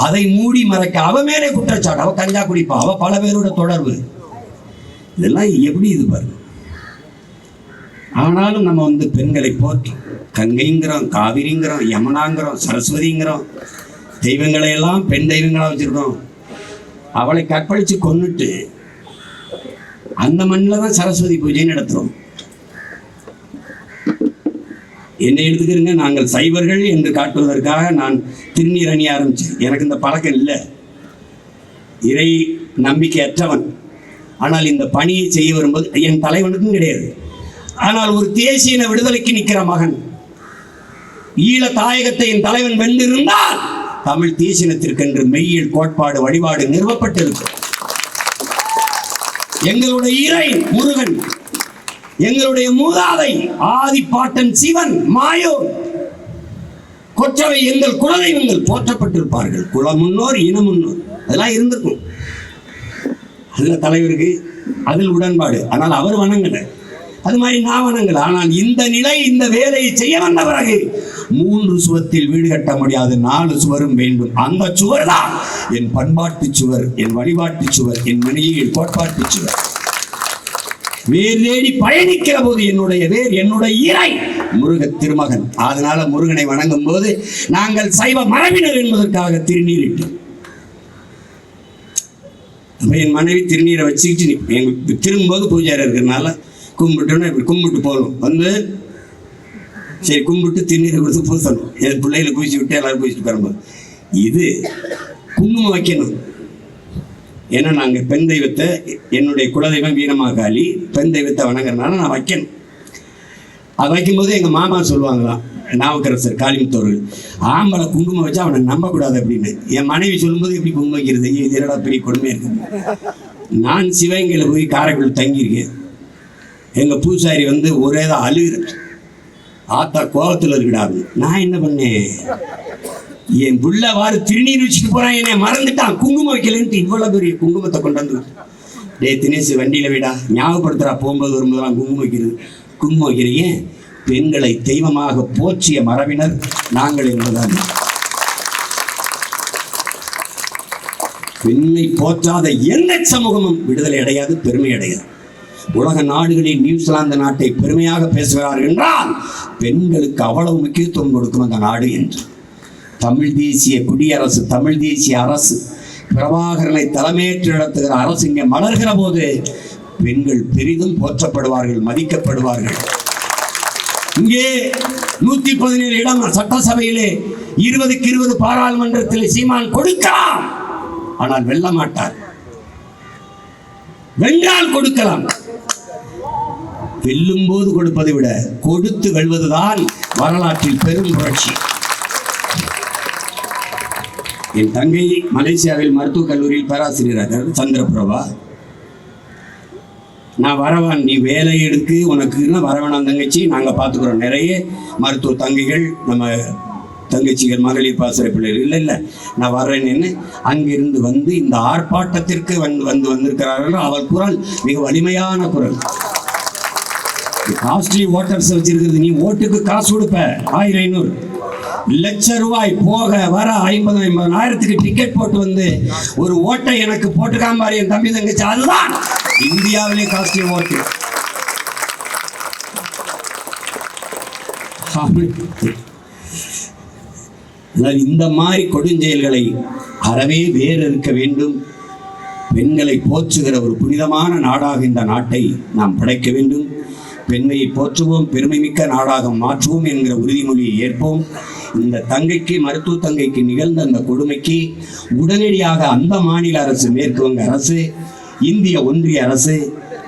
Speaker 1: அதை மூடி மறைக்க அவ மேலே குற்றச்சாட்டு. அவ கஞ்சா குடிப்பா, அவ பல பேரோட தொடர்பு, இதெல்லாம் எப்படி இது பாருங்க. ஆனாலும் நம்ம பெண்களை போற்றோம். கங்கைங்கிறோம், காவிரிங்கிறோம், யமுனாங்கிறோம், சரஸ்வதிங்கிறோம், தெய்வங்களை எல்லாம் பெண் தெய்வங்களா வச்சிருக்கோம். அவளை கற்பழிச்சு கொன்னுட்டு அந்த மண்ணில் தான் சரஸ்வதி பூஜை நடத்துறோம். என்னை எடுத்துக்கிறீங்க, நாங்கள் சைவர்கள் என்று காட்டுவதற்காக நான் திருநீர் அணிய ஆரம்பிச்சேன். எனக்கு இந்த பழக்கம் இல்லை, இறை நம்பிக்கையற்றவன். ஆனால் இந்த பணியை செய்ய வரும்போது என் தலைவனுக்கும் கிடையாது. ஆனால் ஒரு தேசிய விடுதலைக்கு நிற்கிற மகன், ஈழ தாயகத்தை என் தலைவன் வென்றிருந்தால் தமிழ் தேசியத்திற்கென்று மெய்யியல் கோட்பாடு வழிபாடு நிறுவப்பட்டிருக்கு. எங்களுடைய இறை முருகன், எங்களுடைய மூதாதை ஆதிப்பாட்டன் சிவன், மாயோன், கொற்றவை எங்கள் குலதெய்வங்கள் போற்றப்பட்டிருப்பார்கள். குல முன்னோர், இன முன்னோர், அதெல்லாம் இருந்திருக்கும். அதுல தலைவருக்கு அதில் உடன்பாடு. ஆனால் அவர் வணங்கல, அது மாதிரி நான் வணங்கல. ஆனால் இந்த நிலை, இந்த வேலையை செய்ய வந்த பிறகு 3 சுவத்தில் வீடு கட்ட முடியாது, 4 சுவரும் வேண்டும். அந்த சுவர் தான் என் பண்பாட்டு சுவர், என் வழிபாட்டு சுவர், என் மணியில் கோட்பாட்டு சுவர். வேர் தேடி பயணிக்கிற போது என்னுடைய வேர், என்னுடைய இறை முருக திருமகன். அதனால முருகனை வணங்கும் போது நாங்கள் சைவ மரபினர் என்பதற்காக திருநீரிட்டோம். என் மனைவி திருநீரை வச்சுக்கிட்டு எங்க திரும்பும்போது பூஜாரி இருக்கிறதுனால கும்பிட்டோன்னா இப்படி கும்பிட்டு போகணும். சரி கும்பிட்டு திருநீரை கொடுத்து பூசணும். என் பிள்ளைகளை பூசி விட்டு எல்லாரும் பூசிட்டு வரும்போது இது குங்குமம் வைக்கணும். ஏன்னா நாங்கள் பெண் தெய்வத்தை, என்னுடைய குலதெய்வம் வீரமாகாளி, பெண் தெய்வத்தை வணங்குறதுனால நான் வைக்கணும். அது வைக்கும்போது எங்கள் மாமா சொல்லுவாங்களாம், நாவுக்கரசர் காளிமுத்தவர்கள், ஆம்பளை குங்குமம் வச்சா அவனை நம்பக்கூடாது அப்படின்னு. என் மனைவி சொல்லும்போது எப்படி குங்குமம் வைக்கிறது, இது என்னடா பெரிய கொடுமையாக இருக்குது. நான் சிவகங்கையில் போய் காரைக்குள் தங்கியிருக்கேன். எங்கள் பூசாரி ஒரே தான் அழுகிற, ஆத்தா கோபத்தில் இருக்கிறாரு. நான் என்ன பண்ணேன், என் புள்ள வாரு திருநீர் வச்சுட்டு போறான், என்னை மறந்துட்டான், குங்குமம் வைக்கலன்ட்டு இவ்வளவு பெரிய குங்குமத்தை கொண்டு வந்து. டே தினேஷ் வண்டியில விடா, ஞாபகப்படுத்துறா, போகும்போது வரும்போதெல்லாம் குங்குமம் வைக்கிறது. குங்குமம் வைக்கிறீங்க, பெண்களை தெய்வமாக போற்றிய மரபினர் நாங்கள் என்பதால். பெண்ணை போற்றாத எந்த சமூகமும் விடுதலை அடையாது, பெருமை அடையாது. உலக நாடுகளில் நியூசிலாந்து நாட்டை பெருமையாக பேசுகிறார்கள் என்றால் பெண்களுக்கு அவ்வளவு முக்கியத்துவம் கொடுக்கும் அந்த நாடு என்று. தமிழ் தேசிய குடியரசு, தமிழ் தேசிய அரசு, பிரபாகரனை தலைமையேற்று நடத்துகிற அரசு இங்கே மலர்கிற போது பெண்கள் பெரிதும் போற்றப்படுவார்கள், மதிக்கப்படுவார்கள். இங்கே 117 இடம் சட்டசபையிலே 20க்கு 20 பாராளுமன்றத்தில் சீமான் கொடுக்கலாம், ஆனால் வெல்ல மாட்டார். வென்றால் கொடுக்கலாம். வெல்லும் போது கொடுப்பதை விட கொடுத்து வெல்வதுதான் வரலாற்றில் பெரும் புரட்சி. என் தங்கை மலேசியாவில் மருத்துவக் கல்லூரியில் பேராசிரியராக சந்திரபிரபா. நான் வரவான், நீ வேலை எடுக்கு, உனக்குன்னா வரவேணாம் தங்கச்சி, நாங்கள் பார்த்துக்குறோம். நிறைய மருத்துவ தங்கைகள், நம்ம தங்கச்சிகள், மகளிர் பாசறை பிள்ளைகள், இல்லை நான் வர்றேன்னு அங்கிருந்து இந்த ஆர்ப்பாட்டத்திற்கு வந்திருக்கிறார்கள். அவள் குரல் மிக வலிமையான குரல். காஸ்ட்லி ஓட்டர்ஸ் வச்சிருக்கிறது, நீ ஓட்டுக்கு காசு கொடுப்ப 1000-500 லட்சம் ரூபாய் போக வர 50,000 டிக்கெட் போட்டு ஒரு ஓட்டை எனக்கு போட்டுக்காம என் தம்பி தங்கச்சி. அதுதான் இந்தியாவிலே காஸ்ட்லி ஓட்டு. இந்த மாதிரி கொடுஞ்செயல்களை அறவே வேறு இருக்க வேண்டும். பெண்களை போற்றுகிற ஒரு புனிதமான நாடாக இந்த நாட்டை நாம் படைக்க வேண்டும். பெண்மையை போற்றுவோம், பெருமை மிக்க நாடாக மாற்றுவோம் என்கிற உறுதிமொழியை ஏற்போம். இந்த தங்கைக்கு, மருத்துவ தங்கைக்கு நிகழ்ந்த அந்த கொடுமைக்கு உடனடியாக அந்த மாநில அரசு, மேற்கு வங்க அரசு, இந்திய ஒன்றிய அரசு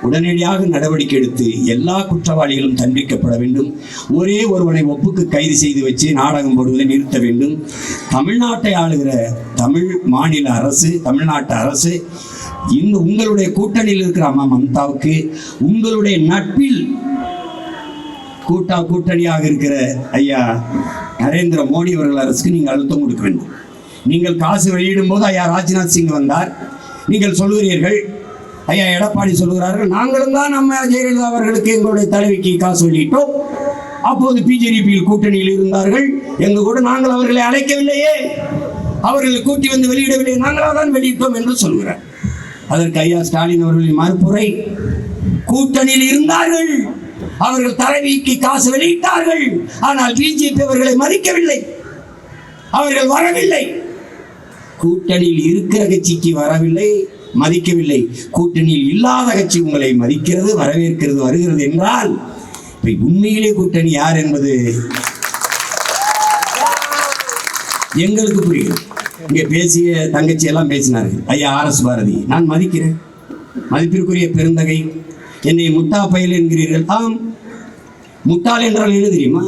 Speaker 1: உடனடியாக நடவடிக்கை எடுத்து எல்லா குற்றவாளிகளும் தண்டிக்கப்பட வேண்டும். ஒரே ஒருவனை ஒப்புக்கு கைது செய்து வச்சு நாடகம் போடுவதை நிறுத்த வேண்டும். தமிழ்நாட்டை ஆளுகிற தமிழ் மாநில அரசு, தமிழ்நாட்டு அரசு, இந்த உங்களுடைய கூட்டணியில் இருக்கிற அம்மா மம்தாவுக்கு, உங்களுடைய நட்பில் கூட்டணியாக இருக்கிற ஐயா நரேந்திர மோடி அவர்கள் அரசுக்கு நீங்கள் அழுத்தம் கொடுக்க வேண்டும். நீங்கள் காசு வெளியிடும் போது ஐயா ராஜ்நாத் சிங் வந்தார், நீங்கள் சொல்லுகிறீர்கள். ஐயா எடப்பாடி சொல்லுகிறார்கள், நாங்களும் தான் நம்ம ஜெயலலிதா அவர்களுக்கு எங்களுடைய தலைவிக்கு காசு வெளியிட்டோம், அப்போது பிஜேபியில் கூட்டணியில் இருந்தார்கள், எங்க கூட நாங்கள் அவர்களை அழைக்கவில்லையே, அவர்களை கூட்டி வெளியிடவில்லை, நாங்களாக தான் வெளியிட்டோம் என்று சொல்கிறார். அதற்கு ஐயா ஸ்டாலின் அவர்களின் மறுப்புரை, கூட்டணியில் இருந்தார்கள், அவர்கள் தலைவிக்கு காசு வெளியிட்டார்கள். ஆனால் பிஜேபி அவர்களை மதிக்கவில்லை, அவர்கள் வரவில்லை. கூட்டணியில் இருக்கிற கட்சிக்கு வரவில்லை, மதிக்கவில்லை. கூட்டணியில் இல்லாத கட்சி உங்களை மதிக்கிறது, வரவேற்கிறது, வருகிறது என்றால் உண்மையிலே கூட்டணி யார் என்பது எங்களுக்கு புரியும். இங்கே பேசிய தங்கச்சி எல்லாம் பேசினார்கள். ஐயா RS பாரதி நான் மதிக்கிறேன், மதிப்பிற்குரிய பெருந்தகை. என்னை முட்டா பயல் என்கிறீர்கள். ஆம், முட்டாள் என்றால் என்ன தெரியுமா?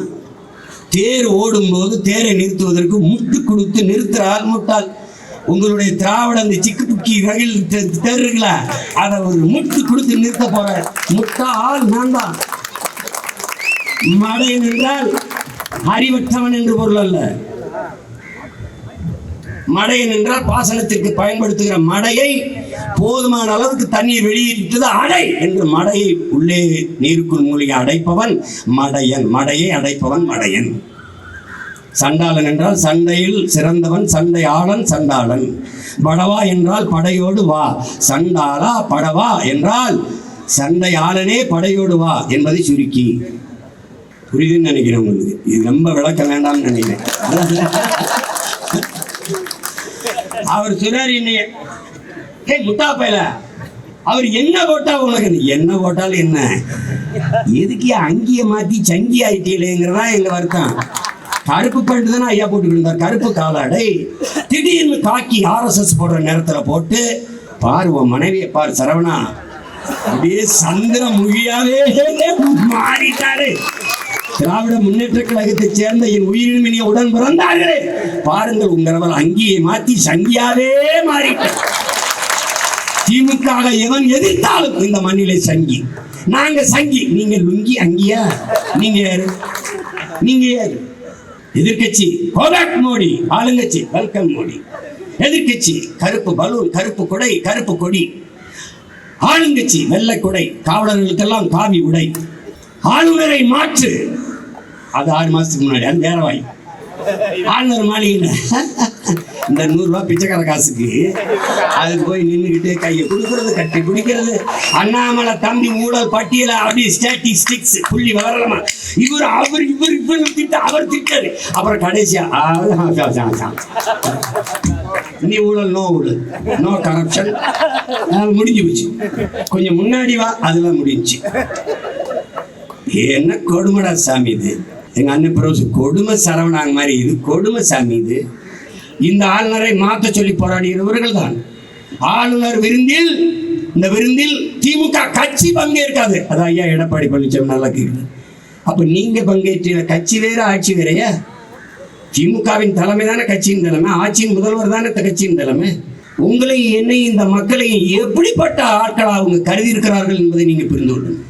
Speaker 1: தேர் ஓடும்போது தேரை நிறுத்துவதற்கு முட்டு கொடுத்து நிறுத்துறால் முட்டாள். உங்களுடைய திராவிட அந்த சிக்கு புக்கி ரயில் தேர் இருக்குல்ல, அதை ஒரு முட்டு கொடுத்து நிறுத்த போற முட்டாள் நான் தான். மடையன் என்றால் அறிவற்றவன் என்று பொருள் அல்ல. மடையன் என்றால் பாசனத்திற்கு பயன்படுத்துகிற மடையை போதுமான அளவுக்கு தண்ணீர் வெளியிட்டது அடை என்று மடையை உள்ளே நீருக்குள் மூலிகை அடைப்பவன் மடையன். மடையை அடைப்பவன் மடையன். சண்டாளன் என்றால் சண்டையில் சிறந்தவன், சண்டை ஆளன் சண்டாளன். படவா என்றால் படையோடு வா. சண்டாளா படவா என்றால் சண்டை ஆளனே படையோடு வா என்பதை சுருக்கி. புரியுதுன்னு நினைக்கிறேன் உங்களுக்கு. இது ரொம்ப விளக்க வேண்டாம்னு நினைக்கிறேன். அவர் சொன்னார், என்னைய முட்டா பையல அவர் என்ன போட்டா உனக்கு என்ன போட்டாலும் என்ன, எதுக்கு அங்கிய மாத்தி சங்கி ஆயிட்டீங்களேங்கிறதா எங்க வருத்தம். கருப்பு பேண்ட் தானே ஐயா போட்டுக்கிட்டு இருந்தார், கருப்பு காலாடை. திடீர்னு காக்கி RSS போடுற நேரத்துல போட்டு பாரு உன் மனைவியை பாரு சரவணா, அப்படியே சந்திர முகியாவே மாறிட்டாரு. திராவிட முன்னேற்ற கழகத்தை சேர்ந்த என் உயிரினுமினிய உடன் பிறந்தார்களே, பாருங்கள் உங்களவள் அங்கியை மாத்தி சங்கியாவே மாறிட்டார். திமுக எவன் எதிர்த்தாலும் இந்த மண்ணிலே சங்கி. நாங்க சங்கி, நீங்க லுங்கி அங்கியா? நீங்க யாரு? நீங்க யாரு? எதிர்கட்சி கோபேக் மோடி, ஆளுங்கட்சி வெல்கம் மோடி. எதிர்கட்சி கருப்பு பலூன், கருப்பு குடை, கருப்பு கொடி. ஆளுங்கட்சி வெள்ளை குடை, காவலர்களுக்கெல்லாம் காவி உடை. ஆளுநரை மாற்று, அது 6 மாசத்துக்கு முன்னாடி அது வேற வாய். ஆளுநர் மாளிகை இந்த 100 ரூபாய் பிச்சைக்கார காசுக்கு அதுக்கு போய் நின்றுக்கிட்டு கையை கொடுக்கறது, கட்டி குடிக்கிறது. அண்ணாமலை தம்பி ஊழல் பட்டியல அப்படியே ஸ்டாட்டிஸ்டிக்ஸ் புள்ளி வரலாமா, இவர் அவர் இவர் இவர் திட்ட அவர் திட்டாரு. அப்புறம் கடைசியா நீ ஊழல், நோ ஊழல், நோ கரப்ஷன், முடிஞ்சு போச்சு. கொஞ்சம் முன்னாடி வா, அதெல்லாம் முடிஞ்சு. என்ன கொடுமைடா சாமி இது. எங்க அண்ணன் பிறகு கொடுமை சரவணாங்க மாதிரி இது கொடுமை சாமி இது. இந்த ஆளுநரை மாற்ற சொல்லி போராடுகிறவர்கள் தான். ஆளுநர் விருந்தில், இந்த விருந்தில் திமுக கட்சி பங்கேற்காது. அது ஐயா எடப்பாடி பழனிசாமி நல்லா கேட்குது. அப்ப நீங்க பங்கேற்ற கட்சி வேற ஆட்சி வேறையா? திமுகவின் தலைமை தானே கட்சியின் தலைமை, ஆட்சியின் முதல்வர் தானே கட்சியின் தலைமை. உங்களை என்னை இந்த மக்களை எப்படிப்பட்ட ஆட்களை அவங்க கருதி இருக்கிறார்கள் என்பதை நீங்க புரிந்து கொள்ளணும்.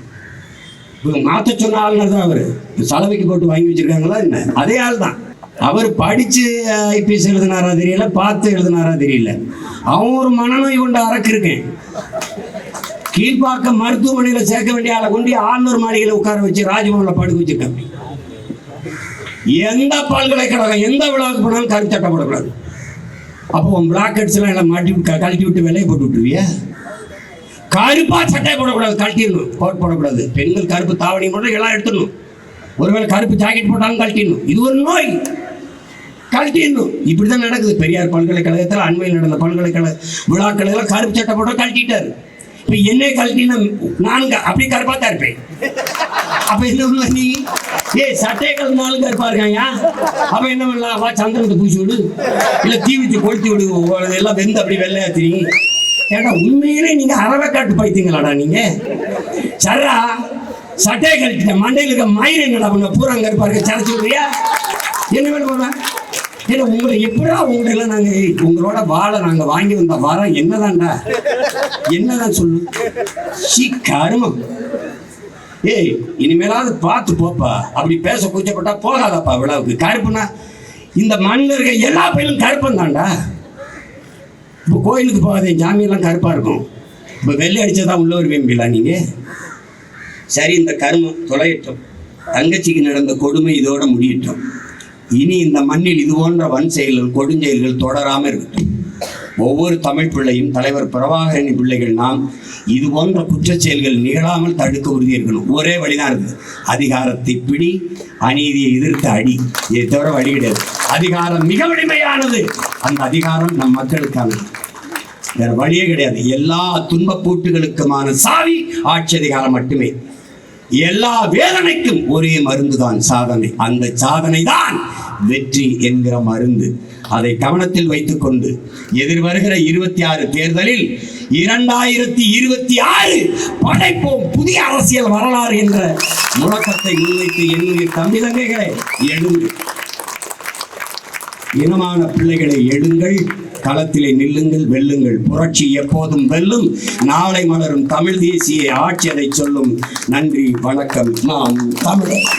Speaker 1: மாற்ற சொன்ன ஆளுநர் தான் அவரு. சலவைக்கு போட்டு வாங்கி வச்சிருக்காங்களா என்ன? அதே ஆள் தான். அவர் படிச்சு IPS எழுதினாரா தெரியல, பார்த்து எழுதினாரா தெரியல. அவன் ஒரு மனநோய் கொண்டு அரக்கு இருக்கேன். கீழ்பாக்கம் மருத்துவமனையில சேர்க்க வேண்டிய ஆளை கொண்டு ஆளுநர் மாளிகையில உட்கார வச்சு ராஜ்பவன்ல படுக்க வச்சிருக்காங்க. எந்த பல்கலைக்கழகம் எந்த விழாவுக்கு போனாலும் கருப்பு சட்டை போடக்கூடாது. அப்போ பிளாக் ஹெட்ஸ் எல்லாம் மாட்டி கழட்டி விட்டு வெள்ளையை போட்டு விட்டுருவியா? கருப்பா சட்டை போடக்கூடாது, கழட்டிடணும். கோட் போடக்கூடாது. பெண்கள் கருப்பு தாவணி போட்டு எல்லாம் எடுத்துடணும். ஒருவேளை கருப்பு ஜாக்கெட் போட்டாலும் கழட்டிடணும். இது ஒரு நோய், கழட்டிடணும். இப்படிதான் நடக்குது. பெரியார் பல்கலைக்கழகத்தில் அண்மையில் நடந்த பல்கலைக்கழக விழாக்கள் எல்லாம் கருப்பு சட்டை போட்டா கழட்டிட்டாரு. இப்ப என்னை கழட்டினா நான் அப்படி கருப்பா தான் இருப்பேன். அப்ப என்ன நீ சட்டைகள் நாளும் கருப்பா இருக்காங்க. அப்ப என்ன பண்ணலாம்? வா சந்திரத்தை பூச்சி விடு, இல்ல தீ வச்சு கொளுத்தி விடு, எல்லாம் வெந்து அப்படி வெள்ளையா தெரியும். ஏடா உண்மையிலே நீங்க அரவக்காட்டு பைத்தீங்களாடா நீங்க? சரா சட்டையை கழிச்சிட்ட மண்டையில் இருக்க மயிர் என்னடா பண்ண பூரா கருப்பா இருக்க சரைச்சு விடுறியா? என்ன வேணும் பண்ண? ஏன்னா உங்களை எப்படா உங்களெல்லாம் நாங்க உங்களோட வாழை நாங்க வாங்கி வந்த வாரம் என்னதான்டா, என்னதான் சொல்லு கருமம். ஏய் இனிமேலாவது பார்த்து போப்பா. அப்படி பேச கூச்சப்பட்டா போகாதப்பா விழாவுக்கு. கருப்புனா இந்த மண்ணில் இருக்க எல்லா பயிலும் கருப்பம் தான்டா. இப்போ கோயிலுக்கு போகாதே, ஜாமியெல்லாம் கருப்பாக இருக்கும். இப்போ வெள்ளை அடித்ததான் உள்ள வருவீங்களா நீங்கள்? சரி, இந்த கருமம் தொலையட்டும். தங்கச்சிக்கு நடந்த கொடுமை இதோட முடியட்டும். இனி இந்த மண்ணில் இது போன்ற வன் செயல்கள், கொடுஞ்செயல்கள் தொடராமல் இருக்கட்டும். ஒவ்வொரு தமிழ் பிள்ளையும் தலைவர் பிரபாகரனின் பிள்ளைகள் நாம் இது போன்ற குற்றச் செயல்கள் நிகழாமல் தடுக்க உறுதி இருக்கணும். ஒரே வழிதான் இருக்குது, அதிகாரத்தை பிடி, அநீதியை எதிர்த்து அடி. இதை தவிர வழி கிடையாது. அதிகாரம் மிக வலிமையானது. அந்த அதிகாரம் நம் மக்களுக்கானது, வேற வழியே கிடையாது. எல்லா துன்பப்பூட்டுகளுக்குமான சாவி ஆட்சி அதிகாரம் மட்டுமே. எல்லா வேதனைக்கும் ஒரே மருந்துதான் சாதனை. அந்த சாதனை தான் வெற்றி என்கிற மருந்து. அதை கவனத்தில் வைத்துக் கொண்டு எதிர்வருகிற 26 தேர்தலில் 2026 படைப்போம் புதிய அரசியல் வரலாறு என்ற முழக்கத்தை முன்வைத்து என்னுடைய தமிழகங்களை எழுங்கள், இனமான பிள்ளைகளை எழுங்கள், களத்திலே நில்லுங்கள், வெல்லுங்கள். புரட்சி எப்போதும் வெல்லும். நாளை மலரும் தமிழ் தேசிய ஆட்சி அதை சொல்லும். நன்றி, வணக்கம். நாம் தமிழர்.